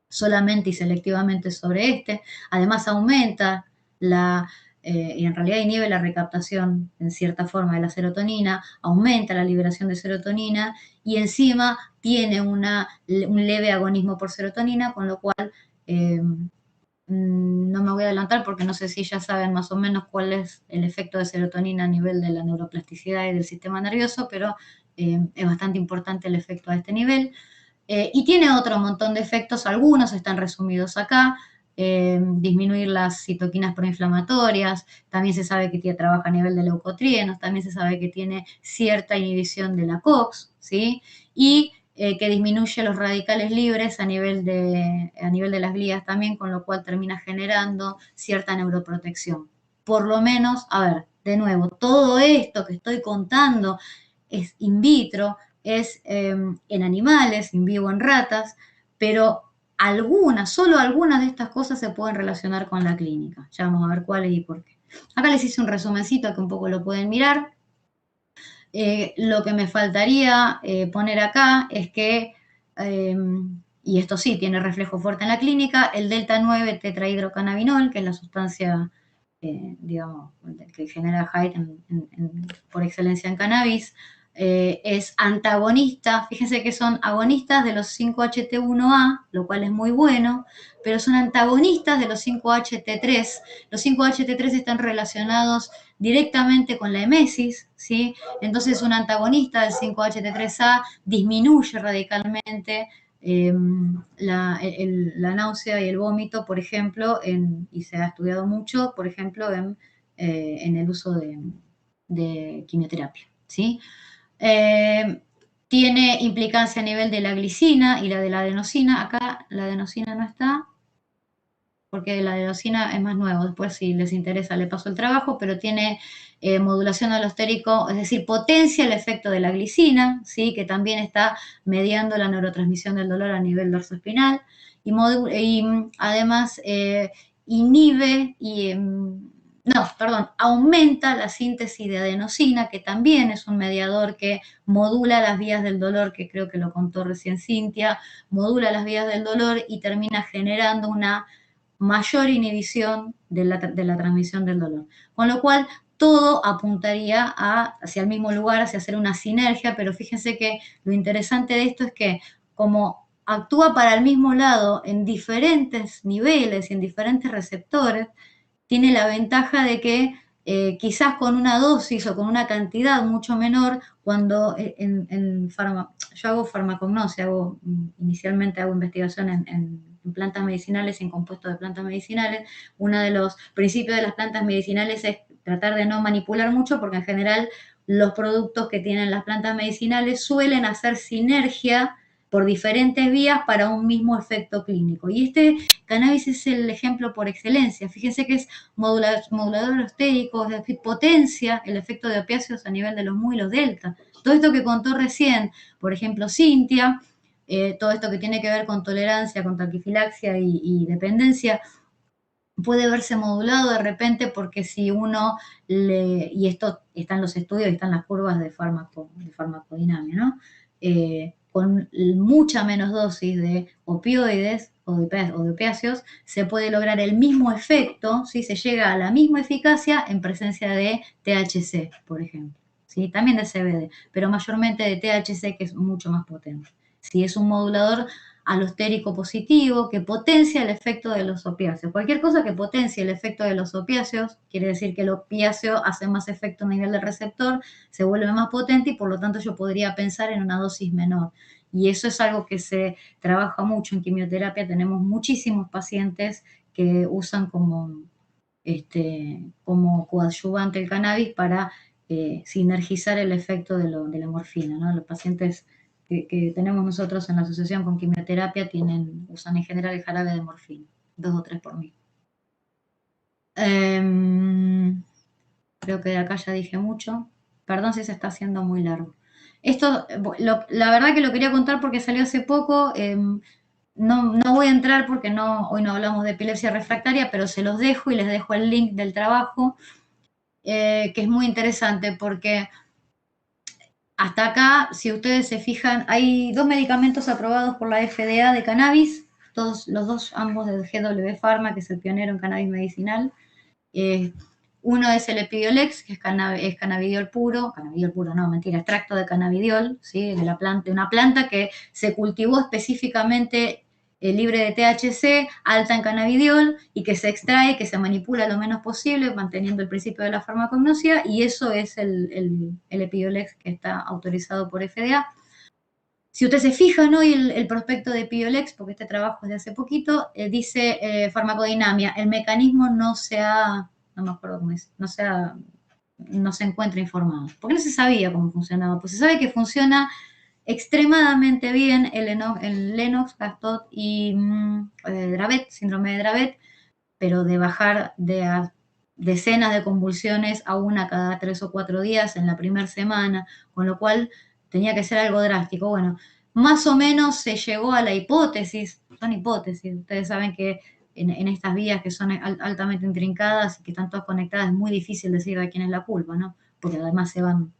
solamente y selectivamente sobre este. Además aumenta y en realidad inhibe la recaptación en cierta forma de la serotonina, aumenta la liberación de serotonina y encima tiene un leve agonismo por serotonina, con lo cual no me voy a adelantar porque no sé si ya saben más o menos cuál es el efecto de serotonina a nivel de la neuroplasticidad y del sistema nervioso, pero es bastante importante el efecto a este nivel. Y tiene otro montón de efectos, algunos están resumidos acá, disminuir las citoquinas proinflamatorias, también se sabe que trabaja a nivel de leucotrienos, también se sabe que tiene cierta inhibición de la COX, ¿sí? Y que disminuye los radicales libres a nivel de las glías también, con lo cual termina generando cierta neuroprotección. Por lo menos, a ver, de nuevo, todo esto que estoy contando es in vitro, es en animales, in vivo en ratas, pero solo algunas de estas cosas se pueden relacionar con la clínica. Ya vamos a ver cuáles y por qué. Acá les hice un resumencito que un poco lo pueden mirar. Lo que me faltaría poner acá es que, y esto sí tiene reflejo fuerte en la clínica, el delta 9 tetrahidrocannabinol, que es la sustancia, digamos, que genera high por excelencia en cannabis, es antagonista. Fíjense que son agonistas de los 5-HT1A, lo cual es muy bueno, pero son antagonistas de los 5-HT3. Los 5-HT3 están relacionados directamente con la emesis, ¿sí? Entonces un antagonista del 5-HT3A disminuye radicalmente la náusea y el vómito, por ejemplo, y se ha estudiado mucho, por ejemplo, en el uso de quimioterapia, ¿sí? Tiene implicancia a nivel de la glicina y la de la adenosina. Acá la adenosina no está, porque la adenosina es más nuevo. Después, si les interesa, le paso el trabajo, pero tiene modulación alostérico, es decir, potencia el efecto de la glicina, ¿sí? Que también está mediando la neurotransmisión del dolor a nivel dorsoespinal, y además inhibe aumenta la síntesis de adenosina, que también es un mediador que modula las vías del dolor, que creo que lo contó recién Cintia, modula las vías del dolor y termina generando una mayor inhibición de la transmisión del dolor. Con lo cual, todo apuntaría hacia el mismo lugar, hacia hacer una sinergia, pero fíjense que lo interesante de esto es que como actúa para el mismo lado en diferentes niveles y en diferentes receptores, tiene la ventaja de que quizás con una dosis o con una cantidad mucho menor, cuando yo hago farmacognosia, inicialmente hago investigación en plantas medicinales y en compuestos de plantas medicinales. Uno de los principios de las plantas medicinales es tratar de no manipular mucho, porque en general los productos que tienen las plantas medicinales suelen hacer sinergia por diferentes vías para un mismo efecto clínico. Y este cannabis es el ejemplo por excelencia. Fíjense que es modulador alostérico, es decir, potencia el efecto de opiáceos a nivel de los mu y los delta. Todo esto que contó recién, por ejemplo, Cintia, todo esto que tiene que ver con tolerancia, con taquifilaxia y dependencia, puede verse modulado de repente porque si uno y esto está en los estudios y están las curvas de farmacodinamia, ¿no? Con mucha menos dosis de opioides o de opiáceos, se puede lograr el mismo efecto, ¿sí? Se llega a la misma eficacia en presencia de THC, por ejemplo, ¿sí? También de CBD, pero mayormente de THC, que es mucho más potente. ¿Sí? Es un modulador alostérico positivo que potencia el efecto de los opiáceos. Cualquier cosa que potencie el efecto de los opiáceos quiere decir que el opiáceo hace más efecto a nivel del receptor, se vuelve más potente y por lo tanto yo podría pensar en una dosis menor. Y eso es algo que se trabaja mucho en quimioterapia. Tenemos muchísimos pacientes que usan como coadyuvante el cannabis para sinergizar el efecto de la morfina, ¿no? Los pacientes que tenemos nosotros en la asociación con quimioterapia usan en general el jarabe de morfina, 2 o 3 por mil. Creo que de acá ya dije mucho. Perdón si se está haciendo muy largo. Esto, la verdad que lo quería contar porque salió hace poco. No voy a entrar porque hoy no hablamos de epilepsia refractaria, pero se los dejo y les dejo el link del trabajo, que es muy interesante porque hasta acá, si ustedes se fijan, hay 2 medicamentos aprobados por la FDA de cannabis, ambos del GW Pharma, que es el pionero en cannabis medicinal. Uno es el Epidiolex, que es cannabidiol puro, extracto de cannabidiol, ¿sí? De una planta que se cultivó específicamente libre de THC, alta en cannabidiol, y que se extrae, que se manipula lo menos posible, manteniendo el principio de la farmacognosia, y eso es el Epidiolex que está autorizado por FDA. Si usted se fija, ¿no? Y el prospecto de Epidiolex, porque este trabajo es de hace poquito, dice farmacodinamia, el mecanismo no me acuerdo cómo es, no se encuentra informado, porque no se sabía cómo funcionaba, pues se sabe que funciona extremadamente bien el Lennox, Gastaut y Dravet, síndrome de Dravet, pero de bajar de decenas de convulsiones a una cada 3 o 4 días en la primera semana, con lo cual tenía que ser algo drástico. Bueno, más o menos se llegó a la hipótesis, son hipótesis, ustedes saben que en estas vías que son altamente intrincadas y que están todas conectadas es muy difícil decir de quién es la culpa, ¿no? Porque además se van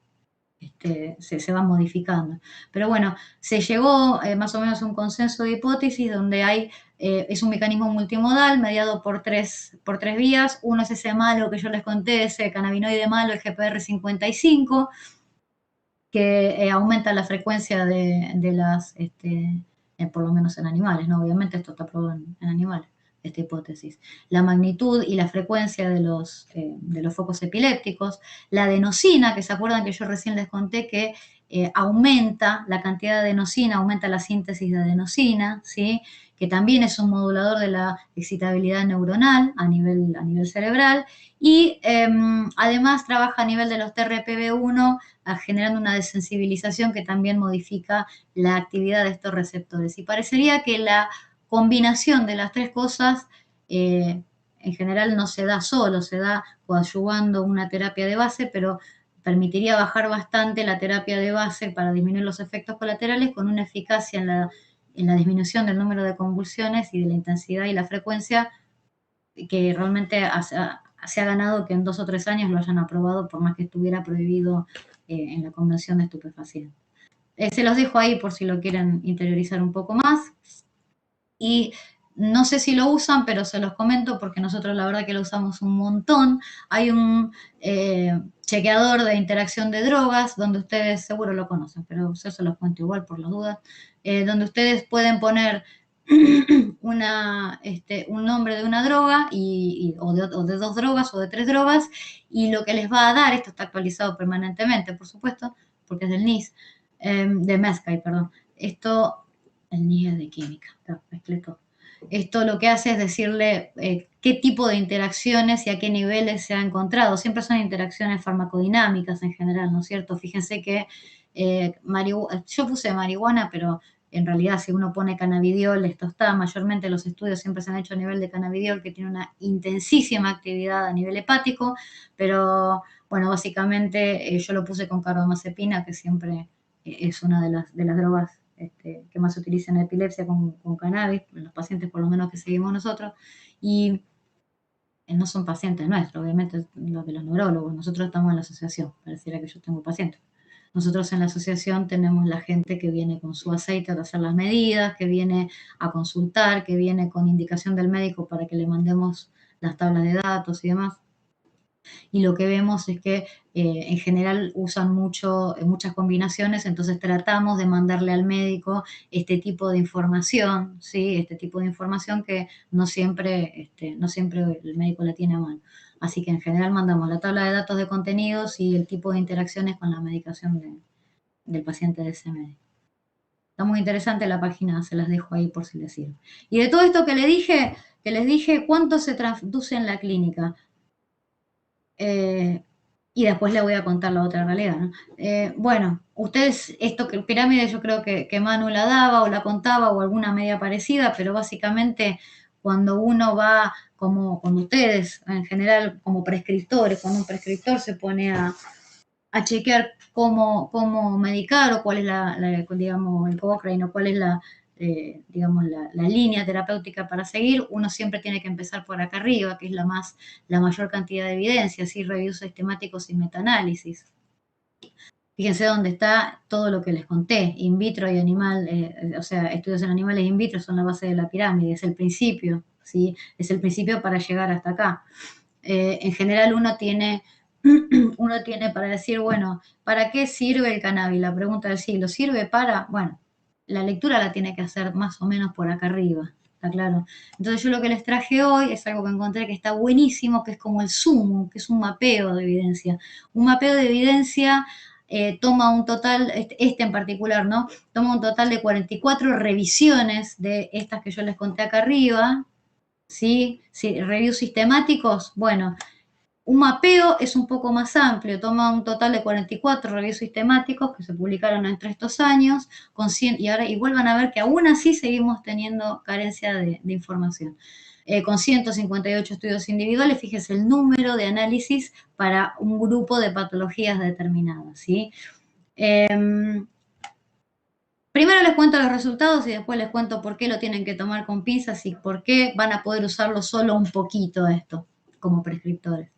modificando. Pero bueno, se llegó más o menos a un consenso de hipótesis donde es un mecanismo multimodal mediado por tres vías. Uno es ese malo que yo les conté, ese cannabinoide malo, el GPR55, que aumenta la frecuencia de las, por lo menos en animales, ¿no? Obviamente esto está probado en animales, esta hipótesis. La magnitud y la frecuencia de los focos epilépticos, la adenosina, que se acuerdan que yo recién les conté que aumenta la cantidad de adenosina, aumenta la síntesis de adenosina, ¿sí? Que también es un modulador de la excitabilidad neuronal a nivel cerebral, y además trabaja a nivel de los TRPV1, generando una desensibilización que también modifica la actividad de estos receptores. Y parecería que la combinación de las tres cosas en general no se da solo, se da coadyuvando una terapia de base, pero permitiría bajar bastante la terapia de base para disminuir los efectos colaterales con una eficacia en la disminución del número de convulsiones y de la intensidad y la frecuencia que realmente se ha ganado que en 2 o 3 años lo hayan aprobado, por más que estuviera prohibido en la Convención de Estupefacientes. Se los dejo ahí por si lo quieren interiorizar un poco más. Y no sé si lo usan, pero se los comento porque nosotros la verdad que lo usamos un montón. Hay un chequeador de interacción de drogas, donde ustedes seguro lo conocen, pero yo se los cuento igual por las dudas, donde ustedes pueden poner un nombre de una droga o de 2 drogas o de 3 drogas, y lo que les va a dar, esto está actualizado permanentemente, por supuesto, porque es del NIS, de MESCAI, perdón. El NIS es de química, mezclé todo. Esto lo que hace es decirle qué tipo de interacciones y a qué niveles se ha encontrado. Siempre son interacciones farmacodinámicas en general, ¿no es cierto? Fíjense que yo puse marihuana, pero en realidad si uno pone cannabidiol, esto está, mayormente los estudios siempre se han hecho a nivel de cannabidiol, que tiene una intensísima actividad a nivel hepático, pero bueno, básicamente yo lo puse con carbamazepina, que siempre es una de las drogas que más se utiliza en epilepsia con cannabis, en los pacientes por lo menos que seguimos nosotros, y no son pacientes nuestros, obviamente los de los neurólogos, nosotros estamos en la asociación, pareciera que yo tengo pacientes. Nosotros en la asociación tenemos la gente que viene con su aceite a hacer las medidas, que viene a consultar, que viene con indicación del médico para que le mandemos las tablas de datos y demás. Y lo que vemos es que en general usan muchas combinaciones, entonces tratamos de mandarle al médico este tipo de información, ¿sí? Este tipo de información que no siempre el médico la tiene a mano. Así que en general mandamos la tabla de datos de contenidos y el tipo de interacciones con la medicación del paciente de ese médico. Está muy interesante la página, se las dejo ahí por si les sirve. Y de todo esto que les dije, ¿cuánto se traduce en la clínica? Y después le voy a contar la otra realidad, ¿no? Bueno, ustedes, esto que pirámide yo creo que Manu la daba o la contaba o alguna media parecida, pero básicamente cuando uno va, como ustedes en general como prescriptores, cuando un prescriptor se pone a chequear cómo medicar o cuál es digamos, el Cochrane o cuál es digamos, la línea terapéutica para seguir, uno siempre tiene que empezar por acá arriba, que es la mayor cantidad de evidencia, así reviews sistemáticos y metaanálisis. Fíjense dónde está todo lo que les conté, in vitro y animal, o sea, estudios en animales in vitro son la base de la pirámide, es el principio, ¿sí? Es el principio para llegar hasta acá. En general uno tiene para decir, bueno, ¿para qué sirve el cannabis? La pregunta del siglo, ¿sirve para? Bueno, la lectura la tiene que hacer más o menos por acá arriba, ¿está claro? Entonces yo lo que les traje hoy es algo que encontré que está buenísimo, que es como el sumo, que es un mapeo de evidencia. Un mapeo de evidencia toma un total, este en particular, ¿no? Toma un total de 44 revisiones de estas que yo les conté acá arriba, ¿sí? Reviews sistemáticos, bueno, un mapeo es un poco más amplio, toma un total de 44 reviews sistemáticos que se publicaron entre estos años, y vuelvan a ver que aún así seguimos teniendo carencia de información. Con 158 estudios individuales, fíjese el número de análisis para un grupo de patologías determinadas, ¿sí? Primero les cuento los resultados y después les cuento por qué lo tienen que tomar con pinzas y por qué van a poder usarlo solo un poquito esto como prescriptores.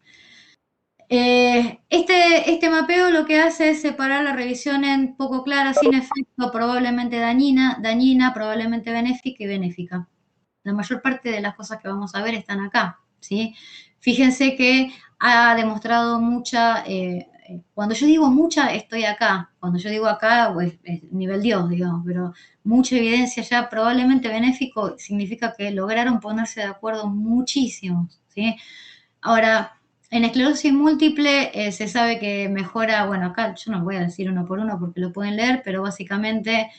Este mapeo lo que hace es separar la revisión en poco clara, sin efecto, probablemente dañina, probablemente benéfica y benéfica. La mayor parte de las cosas que vamos a ver están acá, ¿sí? Fíjense que ha demostrado mucha cuando yo digo mucha, estoy acá. Cuando yo digo acá, pues, es nivel Dios, digamos, pero mucha evidencia ya probablemente benéfico significa que lograron ponerse de acuerdo muchísimos, ¿sí? Ahora, en esclerosis múltiple se sabe que mejora, bueno, acá yo no voy a decir uno por uno porque lo pueden leer, pero básicamente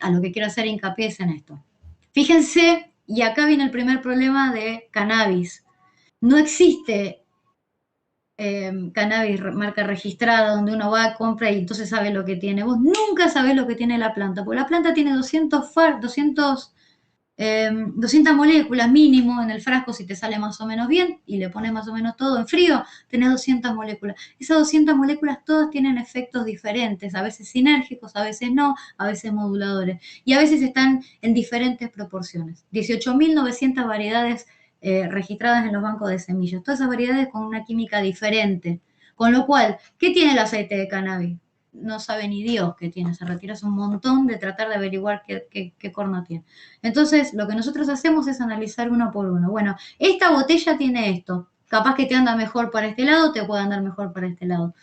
a lo que quiero hacer hincapié es en esto. Fíjense, y acá viene el primer problema de cannabis. No existe cannabis marca registrada donde uno va, compra y entonces sabe lo que tiene. Vos nunca sabés lo que tiene la planta, porque la planta tiene 200 moléculas mínimo en el frasco si te sale más o menos bien y le pones más o menos todo en frío, tenés 200 moléculas. Esas 200 moléculas todas tienen efectos diferentes, a veces sinérgicos, a veces no, a veces moduladores y a veces están en diferentes proporciones. 18.900 variedades registradas en los bancos de semillas, todas esas variedades con una química diferente. Con lo cual, ¿qué tiene el aceite de cannabis? No sabe ni Dios qué tiene, se retira un montón de tratar de averiguar qué corno tiene. Entonces, lo que nosotros hacemos es analizar uno por uno. Bueno, esta botella tiene esto, capaz que te anda mejor para este lado, te puede andar mejor para este lado.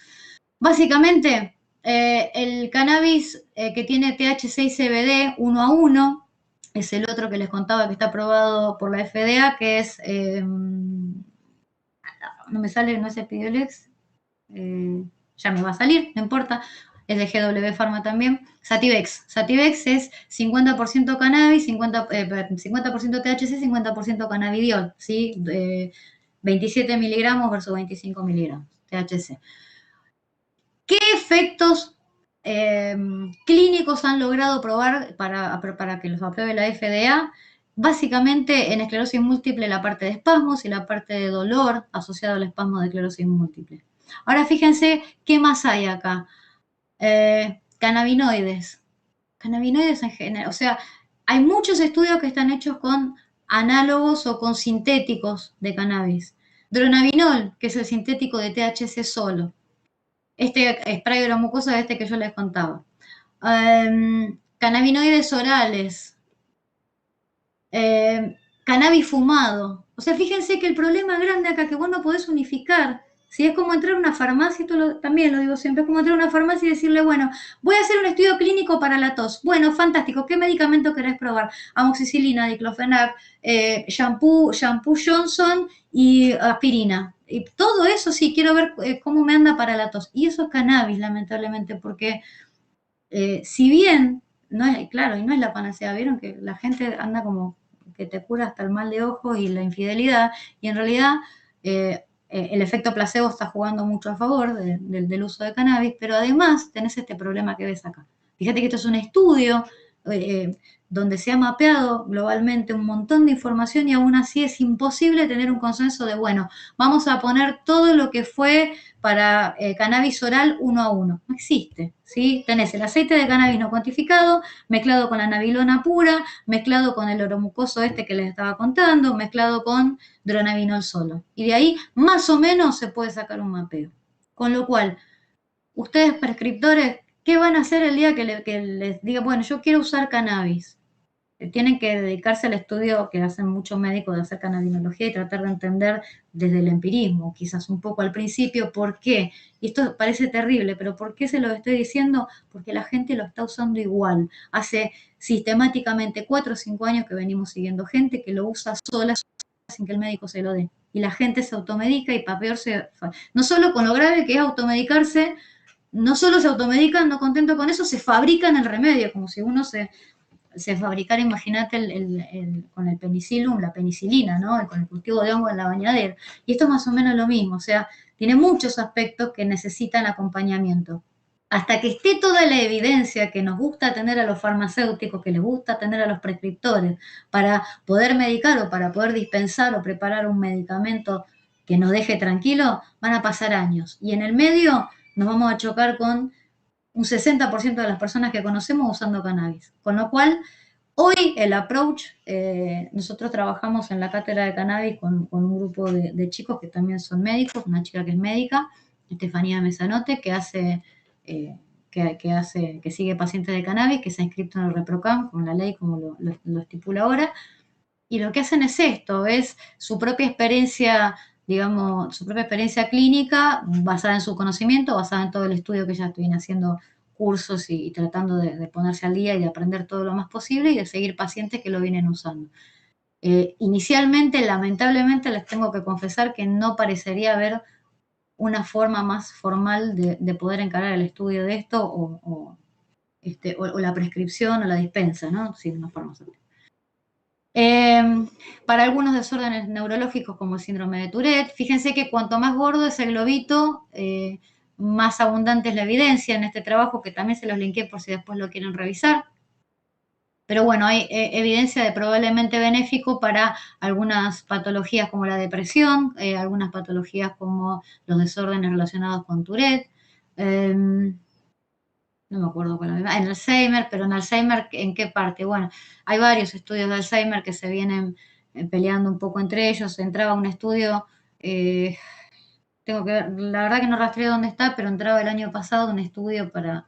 Básicamente, el cannabis que tiene THC y CBD 1 a 1, es el otro que les contaba que está aprobado por la FDA, que es, no me sale, no es Epidiolex, ya me va a salir, no importa, es de GW Pharma también. Sativex. Sativex es 50% cannabis, 50% THC, 50% cannabidiol, ¿sí? 27 miligramos versus 25 miligramos THC. ¿Qué efectos clínicos han logrado probar para que los apruebe la FDA? Básicamente en esclerosis múltiple la parte de espasmos y la parte de dolor asociado al espasmo de esclerosis múltiple. Ahora fíjense qué más hay acá. Cannabinoides. Cannabinoides en general, o sea, hay muchos estudios que están hechos con análogos o con sintéticos de cannabis. Dronabinol, que es el sintético de THC solo. Este spray de la mucosa de que yo les contaba. Cannabinoides orales. Cannabis fumado. O sea, fíjense que el problema grande acá que vos no podés unificar. Si es como entrar a una farmacia, esto también lo digo siempre, es como entrar a una farmacia y decirle, bueno, voy a hacer un estudio clínico para la tos. Bueno, fantástico, ¿qué medicamento querés probar? Amoxicilina, diclofenac, shampoo Johnson y aspirina. Y todo eso sí, quiero ver cómo me anda para la tos. Y eso es cannabis, lamentablemente, porque si bien, no es, claro, y no es la panacea, vieron que la gente anda como que te cura hasta el mal de ojo y la infidelidad, y en realidad el efecto placebo está jugando mucho a favor del uso de cannabis, pero además tenés este problema que ves acá. Fíjate que esto es un estudio donde se ha mapeado globalmente un montón de información y aún así es imposible tener un consenso de, bueno, vamos a poner todo lo que fue para cannabis oral 1 a 1. No existe, ¿sí? Tenés el aceite de cannabis no cuantificado, mezclado con la nabilona pura, mezclado con el oromucoso que les estaba contando, mezclado con dronabinol solo. Y de ahí, más o menos, se puede sacar un mapeo. Con lo cual, ustedes prescriptores, ¿qué van a hacer el día que les diga, bueno, yo quiero usar cannabis? Tienen que dedicarse al estudio que hacen muchos médicos de hacer cannabinología y tratar de entender desde el empirismo, quizás un poco al principio, por qué. Y esto parece terrible, pero ¿por qué se lo estoy diciendo? Porque la gente lo está usando igual. Hace sistemáticamente 4 o 5 años que venimos siguiendo gente que lo usa sola sin que el médico se lo dé. Y la gente se automedica y para peor no solo con lo grave que es automedicarse, no solo se automedican, no contento con eso, se fabrican el remedio, como si uno se fabricara, imagínate, con el penicillium, la penicilina, ¿no? Con el cultivo de hongo en la bañadera. Y esto es más o menos lo mismo, o sea, tiene muchos aspectos que necesitan acompañamiento. Hasta que esté toda la evidencia que nos gusta tener a los farmacéuticos, que les gusta tener a los prescriptores, para poder medicar o para poder dispensar o preparar un medicamento que nos deje tranquilo, van a pasar años. Y en el medio nos vamos a chocar con un 60% de las personas que conocemos usando cannabis. Con lo cual, hoy el approach, nosotros trabajamos en la cátedra de cannabis con un grupo de chicos que también son médicos, una chica que es médica, Estefanía Mesanote, que sigue pacientes de cannabis, que se ha inscrito en el ReproCam, con la ley como lo estipula ahora, y lo que hacen es esto, es su propia experiencia digamos, su propia experiencia clínica basada en su conocimiento, basada en todo el estudio que ella viene haciendo cursos y tratando de ponerse al día y de aprender todo lo más posible y de seguir pacientes que lo vienen usando. Inicialmente, lamentablemente, les tengo que confesar que no parecería haber una forma más formal de poder encarar el estudio de esto o la prescripción o la dispensa, ¿no? Sí, una forma farmacéutica. Para algunos desórdenes neurológicos como el síndrome de Tourette, fíjense que cuanto más gordo es el globito, más abundante es la evidencia en este trabajo, que también se los linké por si después lo quieren revisar. Pero bueno, hay evidencia de probablemente benéfico para algunas patologías como la depresión, algunas patologías como los desórdenes relacionados con Tourette, no me acuerdo cuál era, en Alzheimer, pero en Alzheimer, ¿en qué parte? Bueno, hay varios estudios de Alzheimer que se vienen peleando un poco entre ellos. Entraba un estudio, tengo que ver, la verdad que no rastreo dónde está, pero entraba el año pasado un estudio para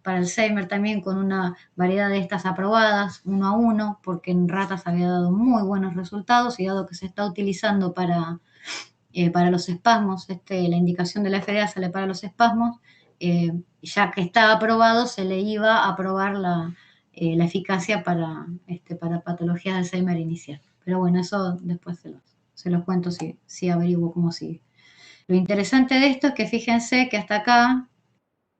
Alzheimer también con una variedad de estas aprobadas, 1 a 1, porque en ratas había dado muy buenos resultados y dado que se está utilizando para los espasmos, la indicación de la FDA sale para los espasmos, ya que está aprobado, se le iba a aprobar la eficacia para patologías de Alzheimer inicial. Pero bueno, eso después se los cuento si averiguo cómo sigue. Lo interesante de esto es que fíjense que hasta acá,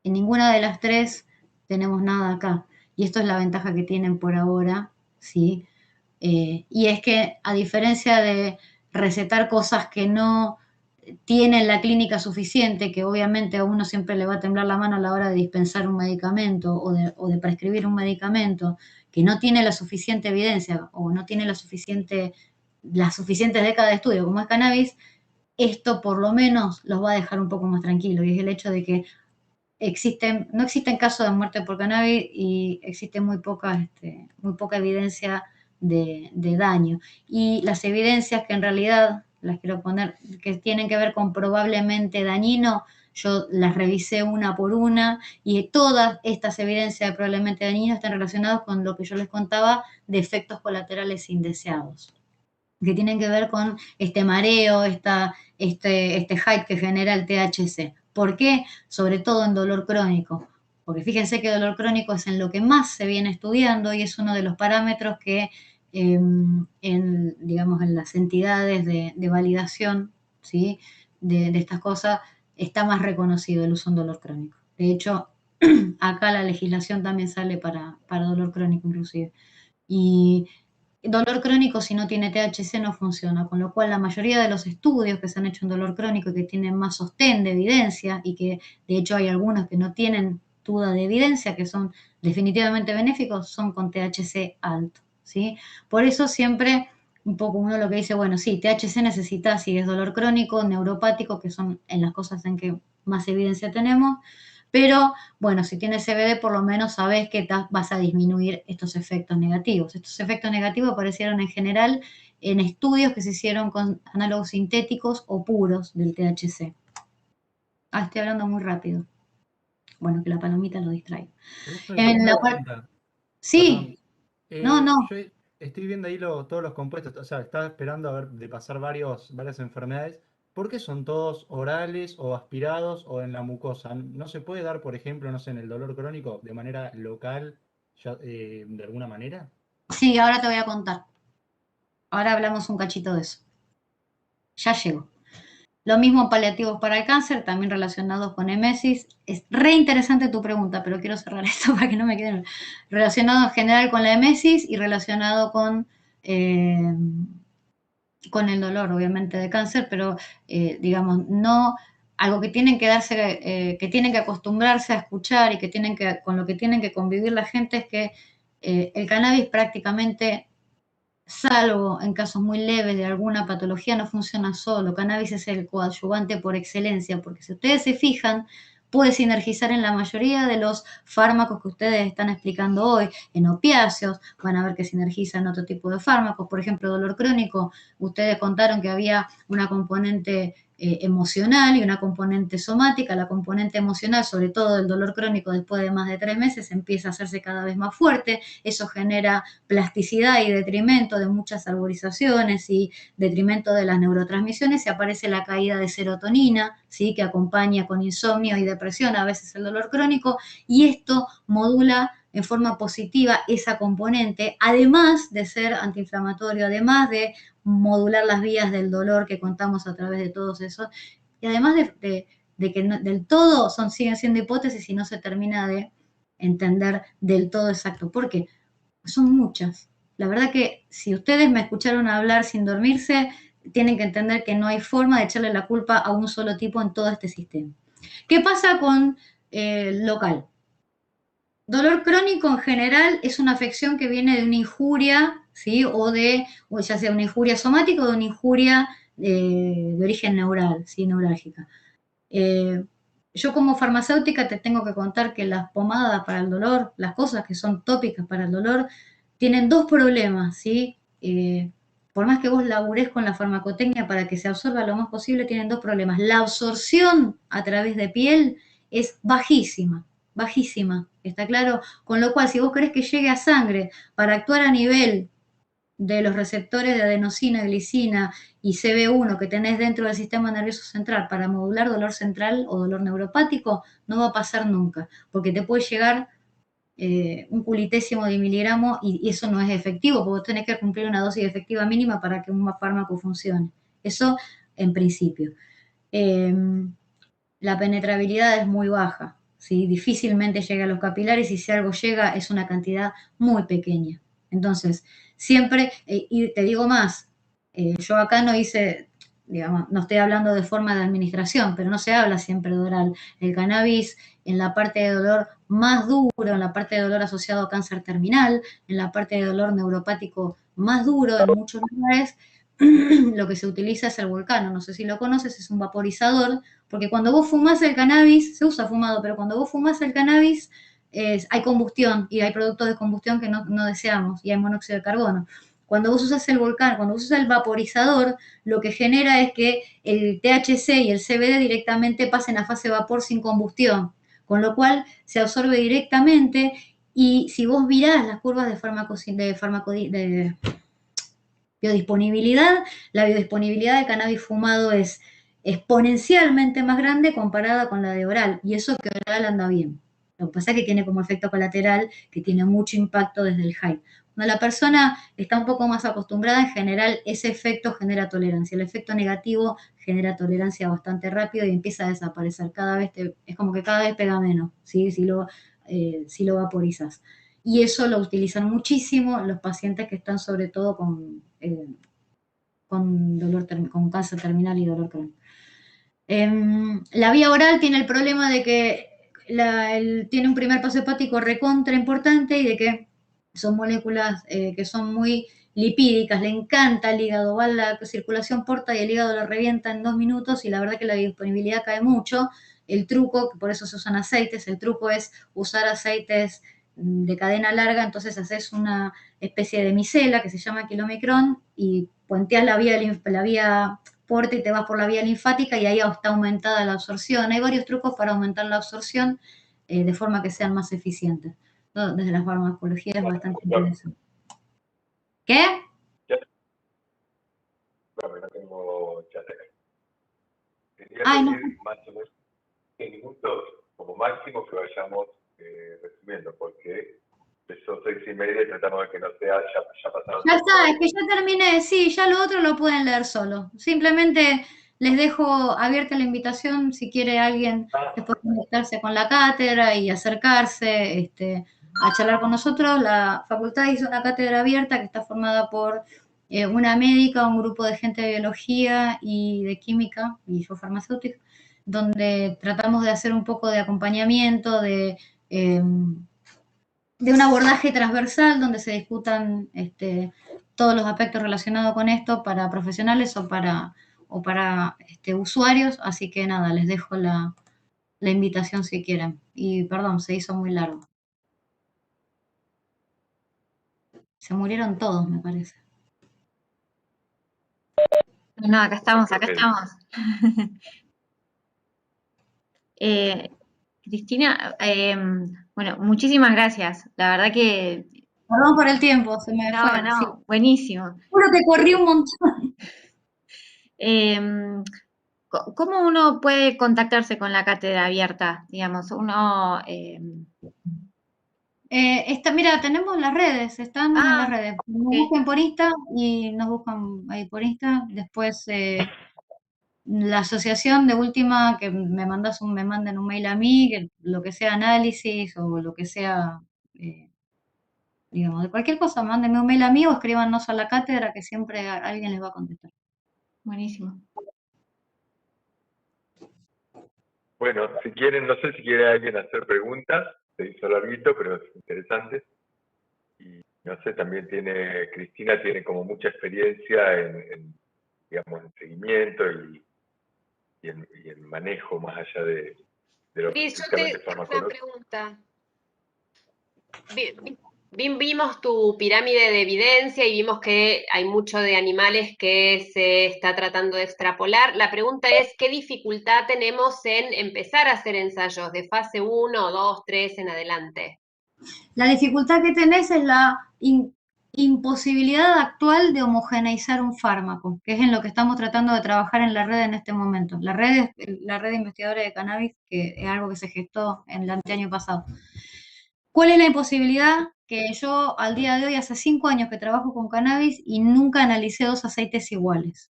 en ninguna de las tres tenemos nada acá. Y esto es la ventaja que tienen por ahora, ¿sí? Y es que a diferencia de recetar cosas que no tienen la clínica suficiente, que obviamente a uno siempre le va a temblar la mano a la hora de dispensar un medicamento o de prescribir un medicamento que no tiene la suficiente evidencia o no tiene las suficientes décadas de estudio como es cannabis, esto por lo menos los va a dejar un poco más tranquilos, y es el hecho de que no existen casos de muerte por cannabis y existe muy poca evidencia de daño. Y las evidencias que en realidad, las quiero poner, que tienen que ver con probablemente dañino, yo las revisé una por una y todas estas evidencias de probablemente dañino están relacionadas con lo que yo les contaba de efectos colaterales indeseados, que tienen que ver con este mareo, este hype que genera el THC. ¿Por qué? Sobre todo en dolor crónico. Porque fíjense que dolor crónico es en lo que más se viene estudiando y es uno de los parámetros que digamos, en las entidades de validación, ¿sí? de estas cosas está más reconocido el uso en dolor crónico. De hecho, acá la legislación también sale para dolor crónico inclusive. Y dolor crónico, si no tiene THC, no funciona, con lo cual la mayoría de los estudios que se han hecho en dolor crónico y que tienen más sostén de evidencia, y que de hecho hay algunos que no tienen duda de evidencia, que son definitivamente benéficos, son con THC alto, ¿sí? Por eso siempre un poco uno lo que dice, bueno, sí, THC necesitas si es dolor crónico, neuropático, que son en las cosas en que más evidencia tenemos, pero bueno, si tienes CBD por lo menos sabes que vas a disminuir estos efectos negativos. Estos efectos negativos aparecieron en general en estudios que se hicieron con análogos sintéticos o puros del THC. Estoy hablando muy rápido. Bueno, que la palomita lo distraiga. Una pregunta. Sí, Perdón. no. Yo estoy viendo ahí todos los compuestos, o sea, estaba esperando a ver de pasar varias enfermedades. ¿Por qué son todos orales o aspirados o en la mucosa? ¿No se puede dar, por ejemplo, no sé, en el dolor crónico de manera local, de alguna manera? Sí, ahora te voy a contar. Ahora hablamos un cachito de eso. Ya llego. Lo mismo paliativos para el cáncer, también relacionados con emesis. Es re interesante tu pregunta, pero quiero cerrar esto para que no me queden. Relacionado en general con la emesis y relacionado con el dolor, obviamente, de cáncer, pero digamos, no algo que tienen que darse, que tienen que acostumbrarse a escuchar y con lo que tienen que convivir la gente es que el cannabis prácticamente, salvo en casos muy leves de alguna patología, no funciona solo. Cannabis es el coadyuvante por excelencia, porque si ustedes se fijan, puede sinergizar en la mayoría de los fármacos que ustedes están explicando hoy. En opiáceos van a ver que sinergiza en otro tipo de fármacos. Por ejemplo, dolor crónico, ustedes contaron que había una componente emocional y una componente somática. La componente emocional, sobre todo el dolor crónico después de más de 3 meses, empieza a hacerse cada vez más fuerte. Eso genera plasticidad y detrimento de muchas arborizaciones y detrimento de las neurotransmisiones, y aparece la caída de serotonina, ¿sí?, que acompaña con insomnio y depresión a veces el dolor crónico, y esto modula en forma positiva esa componente, además de ser antiinflamatorio, además de modular las vías del dolor que contamos a través de todos esos, y además de que no, del todo siguen siendo hipótesis y no se termina de entender del todo exacto. ¿Por qué? Son muchas. La verdad que si ustedes me escucharon hablar sin dormirse, tienen que entender que no hay forma de echarle la culpa a un solo tipo en todo este sistema. ¿Qué pasa con local? Dolor crónico en general es una afección que viene de una injuria, ¿sí?, o ya sea una injuria somática o de una injuria de origen neural, ¿sí?, neurálgica. Yo como farmacéutica te tengo que contar que las pomadas para el dolor, las cosas que son tópicas para el dolor, tienen dos problemas, ¿sí? Por más que vos labures con la farmacotecnia para que se absorba lo más posible, tienen dos problemas. La absorción a través de piel es bajísima, bajísima, ¿está claro? Con lo cual, si vos querés que llegue a sangre para actuar a nivel de los receptores de adenosina, glicina y CB1 que tenés dentro del sistema nervioso central para modular dolor central o dolor neuropático, no va a pasar nunca, porque te puede llegar un culitésimo de miligramo y eso no es efectivo, porque tenés que cumplir una dosis efectiva mínima para que un fármaco funcione. Eso en principio. La penetrabilidad es muy baja, ¿sí? Difícilmente llega a los capilares y si algo llega es una cantidad muy pequeña. Entonces, siempre, y te digo más, yo acá no hice, digamos, no estoy hablando de forma de administración, pero no se habla siempre de oral. El cannabis en la parte de dolor más duro, en la parte de dolor asociado a cáncer terminal, en la parte de dolor neuropático más duro en muchos lugares, lo que se utiliza es el Volcano. No sé si lo conoces, es un vaporizador, porque cuando vos fumás el cannabis, se usa fumado, pero cuando vos fumás el cannabis hay combustión y hay productos de combustión que no deseamos y hay monóxido de carbono. Cuando vos usas el Volcán, cuando vos usas el vaporizador, lo que genera es que el THC y el CBD directamente pasen a fase vapor sin combustión, con lo cual se absorbe directamente y si vos mirás las curvas de biodisponibilidad, la biodisponibilidad de cannabis fumado es exponencialmente más grande comparada con la de oral, y eso que oral anda bien. Lo que pasa es que tiene como efecto colateral que tiene mucho impacto desde el hype. Cuando la persona está un poco más acostumbrada, en general ese efecto genera tolerancia. El efecto negativo genera tolerancia bastante rápido y empieza a desaparecer. Es como que cada vez pega menos, ¿sí? Si lo vaporizas. Y eso lo utilizan muchísimo los pacientes que están sobre todo con cáncer terminal y dolor crónico. La vía oral tiene el problema de que tiene un primer paso hepático recontra importante y de que son moléculas que son muy lipídicas, le encanta el hígado, va a la circulación porta y el hígado lo revienta en 2 minutos y la verdad que la disponibilidad cae mucho. El truco, por eso se usan aceites, el truco es usar aceites de cadena larga, entonces haces una especie de micela que se llama kilomicrón y puenteas la vía porta y te vas por la vía linfática y ahí está aumentada la absorción. Hay varios trucos para aumentar la absorción de forma que sean más eficientes. ¿No? Desde la farmacología es bastante interesante. ¿Qué? Bueno, no tengo chat. Quería Ay, no. pedir más o menos 10 minutos como máximo que vayamos resumiendo, porque son 6:30 y tratamos de que no sea ya pasado. Ya está, es que ya terminé, sí, ya lo otro lo pueden leer solo. Simplemente les dejo abierta la invitación si quiere alguien después conectarse con la cátedra y acercarse a charlar con nosotros. La facultad hizo una cátedra abierta que está formada por una médica, un grupo de gente de biología y de química, y yo farmacéutica, donde tratamos de hacer un poco de acompañamiento, de un abordaje transversal donde se discutan todos los aspectos relacionados con esto para profesionales o para usuarios. Así que nada, les dejo la invitación si quieren. Y perdón, se hizo muy largo. Se murieron todos, me parece. No, acá estamos, acá promedio. estamos. Cristina, bueno, muchísimas gracias. La verdad que, Perdón por el tiempo, se me no, fue. Sí. no, buenísimo. Juro que corrí un montón. Em, ¿Cómo uno puede contactarse con la cátedra abierta? Digamos, uno... Mira, tenemos las redes, están en las ah, redes. Nos ok, buscan por Insta y nos buscan ahí por Insta. Después la asociación de última que me manden un mail a mí, que lo que sea análisis o lo que sea, eh, digamos, de cualquier cosa, mándenme un mail a mí o escríbanos a la cátedra que siempre alguien les va a contestar. buenísimo. Bueno, si quieren, no sé si quiere alguien hacer preguntas, se hizo larguito, pero es interesante. Y no sé, también Cristina tiene como mucha experiencia digamos, en seguimiento y en manejo más allá de lo Cris, yo estrictamente tengo una farmacológico. pregunta. Vimos tu pirámide de evidencia y vimos que hay mucho de animales que se está tratando de extrapolar. La pregunta es, ¿qué dificultad tenemos en empezar a hacer ensayos de fase 1, 2, 3 en adelante? La dificultad que tenés es la imposibilidad actual de homogeneizar un fármaco, que es en lo que estamos tratando de trabajar en la red en este momento. La red de investigadores de cannabis, que es algo que se gestó en el anteaño pasado. ¿Cuál es la imposibilidad? Que yo al día de hoy, hace 5 años que trabajo con cannabis y nunca analicé 2 aceites iguales.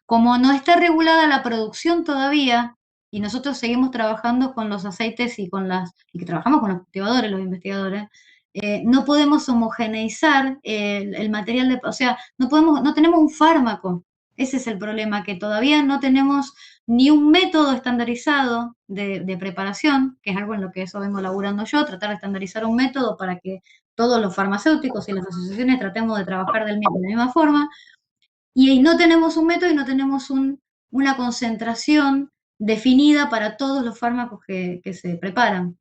Como no está regulada la producción todavía, y nosotros seguimos trabajando con los aceites y que trabajamos con los cultivadores, los investigadores, no podemos homogeneizar el material o sea, no tenemos un fármaco. Ese es el problema, que todavía no tenemos ni un método estandarizado de preparación, que es algo en lo que eso vengo laburando yo, tratar de estandarizar un método para que todos los farmacéuticos y las asociaciones tratemos de trabajar de la misma forma, y no tenemos un método y no tenemos una concentración definida para todos los fármacos que se preparan.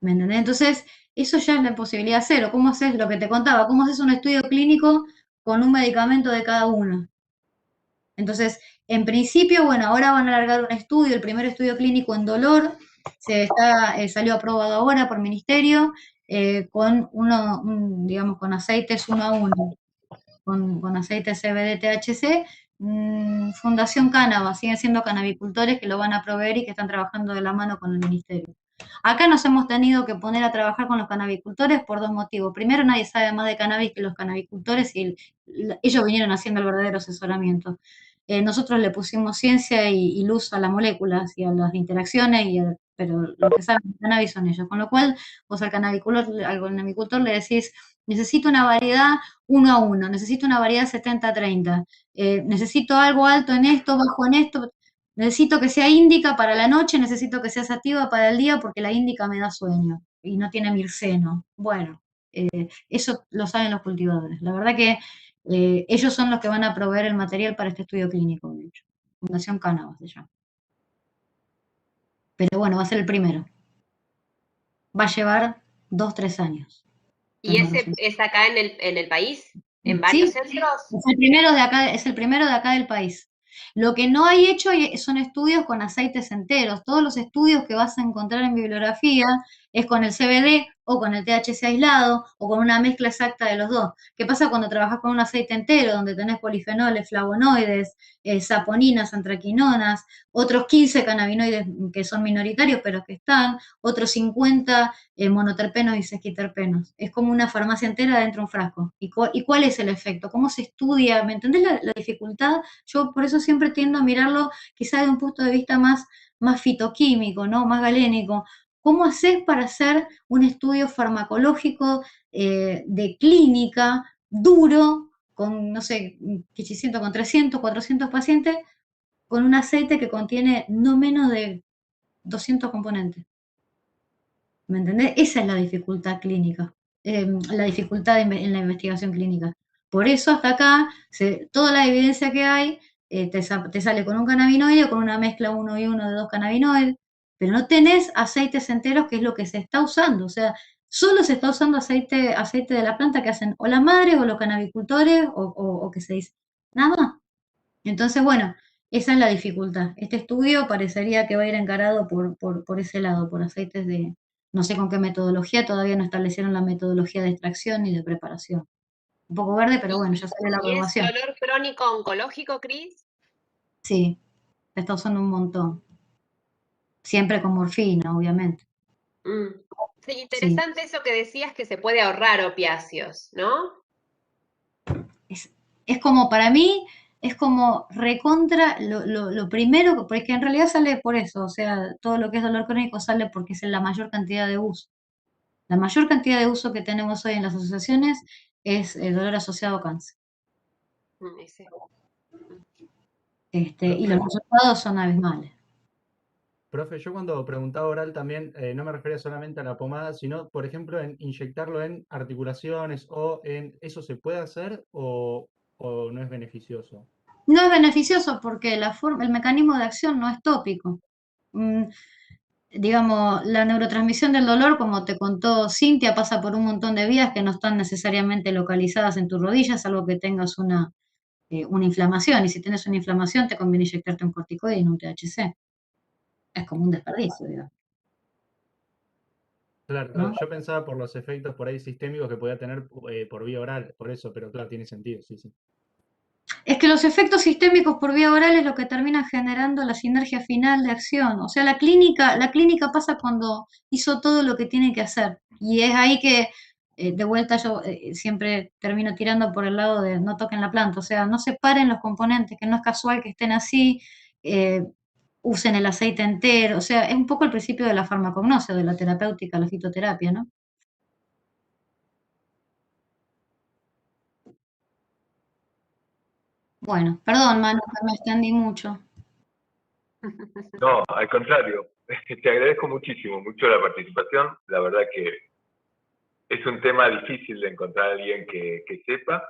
¿Me entendés? Entonces, eso ya es la posibilidad cero. ¿Cómo haces lo que te contaba? ¿Cómo haces un estudio clínico con un medicamento de cada uno? Entonces, en principio, bueno, ahora van a alargar un estudio, el primer estudio clínico en dolor, salió aprobado ahora por ministerio, digamos, con aceites 1 a 1. Con aceite CBD THC, Fundación Cannabis, siguen siendo cannabicultores que lo van a proveer y que están trabajando de la mano con el ministerio. Acá nos hemos tenido que poner a trabajar con los cannabicultores por 2 motivos. Primero, nadie sabe más de cannabis que los cannabicultores y ellos vinieron haciendo el verdadero asesoramiento. Nosotros le pusimos ciencia y luz a las moléculas y a las interacciones, pero los que saben de cannabis son ellos. Con lo cual, vos al cannabicultor le decís, necesito una variedad 1 a 1, necesito una variedad 70-30, necesito algo alto en esto, bajo en esto, necesito que sea índica para la noche, necesito que sea sativa para el día porque la índica me da sueño y no tiene mirceno. Bueno, eso lo saben los cultivadores. La verdad que ellos son los que van a proveer el material para este estudio clínico, de hecho. Fundación Cannabis se llama. Pero bueno, va a ser el primero. Va a llevar 2-3 años. ¿Y ese es acá en el país? ¿En varios Sí, centros? es el primero de acá del país. Lo que no hay hecho son estudios con aceites enteros. Todos los estudios que vas a encontrar en bibliografía es con el CBD o con el THC aislado o con una mezcla exacta de los dos. ¿Qué pasa cuando trabajas con un aceite entero donde tenés polifenoles, flavonoides, saponinas, antraquinonas, otros 15 cannabinoides que son minoritarios pero que están, otros 50 monoterpenos y sesquiterpenos? Es como una farmacia entera dentro de un frasco. ¿Y cuál es el efecto? ¿Cómo se estudia? ¿Me entendés la dificultad? Yo por eso siempre tiendo a mirarlo quizá de un punto de vista más fitoquímico, ¿no? Más galénico. ¿Cómo haces para hacer un estudio farmacológico de clínica duro, con, no sé, con 300, 400 pacientes, con un aceite que contiene no menos de 200 componentes? ¿Me entendés? Esa es la dificultad clínica, la dificultad en la investigación clínica. Por eso hasta acá, toda la evidencia que hay te sale con un cannabinoide o con una mezcla 1 y 1 de 2 cannabinoides, pero no tenés aceites enteros, que es lo que se está usando. O sea, solo se está usando aceite de la planta que hacen o las madres o los cannabicultores o que se dice. Nada más. Entonces, bueno, esa es la dificultad. Este estudio parecería que va a ir encarado por ese lado, por aceites de, no sé con qué metodología, todavía no establecieron la metodología de extracción ni de preparación. Un poco verde, pero bueno, ya sale la ¿Y es aprobación. dolor crónico oncológico, Cris? Sí, se está usando un montón. Siempre con morfina, obviamente. Sí, Sí. interesante eso que decías que se puede ahorrar opiáceos, ¿no? Es como, para mí, es como recontra lo primero, porque en realidad sale por eso, o sea, todo lo que es dolor crónico sale porque es la mayor cantidad de uso. La mayor cantidad de uso que tenemos hoy en las asociaciones es el dolor asociado a cáncer. Ese. Y los resultados son abismales. Profe, yo cuando preguntaba oral también no me refería solamente a la pomada, sino, por ejemplo, en inyectarlo en articulaciones o en... ¿Eso se puede hacer o no es beneficioso? No es beneficioso porque el mecanismo de acción no es tópico. Digamos, la neurotransmisión del dolor, como te contó Cintia, pasa por un montón de vías que no están necesariamente localizadas en tu rodilla, salvo que tengas una inflamación. Y si tienes una inflamación, te conviene inyectarte un corticoide y no un THC. Es como un desperdicio, digamos. Claro, ¿No? yo pensaba por los efectos por ahí sistémicos que podía tener por vía oral, por eso, pero claro, tiene sentido, sí, sí. Es que los efectos sistémicos por vía oral es lo que termina generando la sinergia final de acción. O sea, la clínica pasa cuando hizo todo lo que tiene que hacer. Y es ahí que, de vuelta, yo siempre termino tirando por el lado de no toquen la planta. O sea, no separen los componentes, que no es casual que estén así, eh, usen el aceite entero. O sea, es un poco el principio de la farmacognosia, de la terapéutica, la fitoterapia, ¿no? Bueno, perdón, Manu, que me extendí mucho. No, al contrario, te agradezco mucho la participación. La verdad que es un tema difícil de encontrar a alguien que sepa.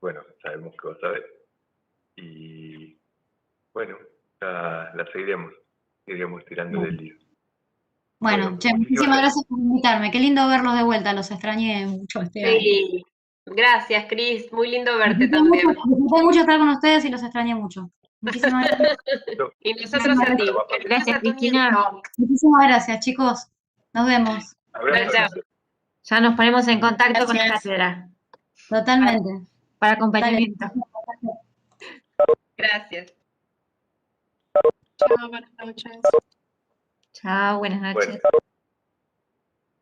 Bueno, sabemos que vos sabés. Y bueno, la seguiremos tirando del lío. Bueno, che, muchísimas gracias por invitarme. Qué lindo verlos de vuelta, los extrañé mucho este año. Sí, gracias, Cris. Muy lindo verte también. Disfruté mucho estar con ustedes y los extrañé mucho. Muchísimas gracias. Y nosotros a ti. Gracias, A tus Cristina. nietos. Muchísimas gracias, chicos. Nos vemos. Abrazo. Chao. Ya nos ponemos en contacto con la Gracias. cátedra Totalmente. para Dale. acompañamiento. Gracias. Chao, buenas noches. Chao, buenas noches.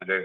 Bueno.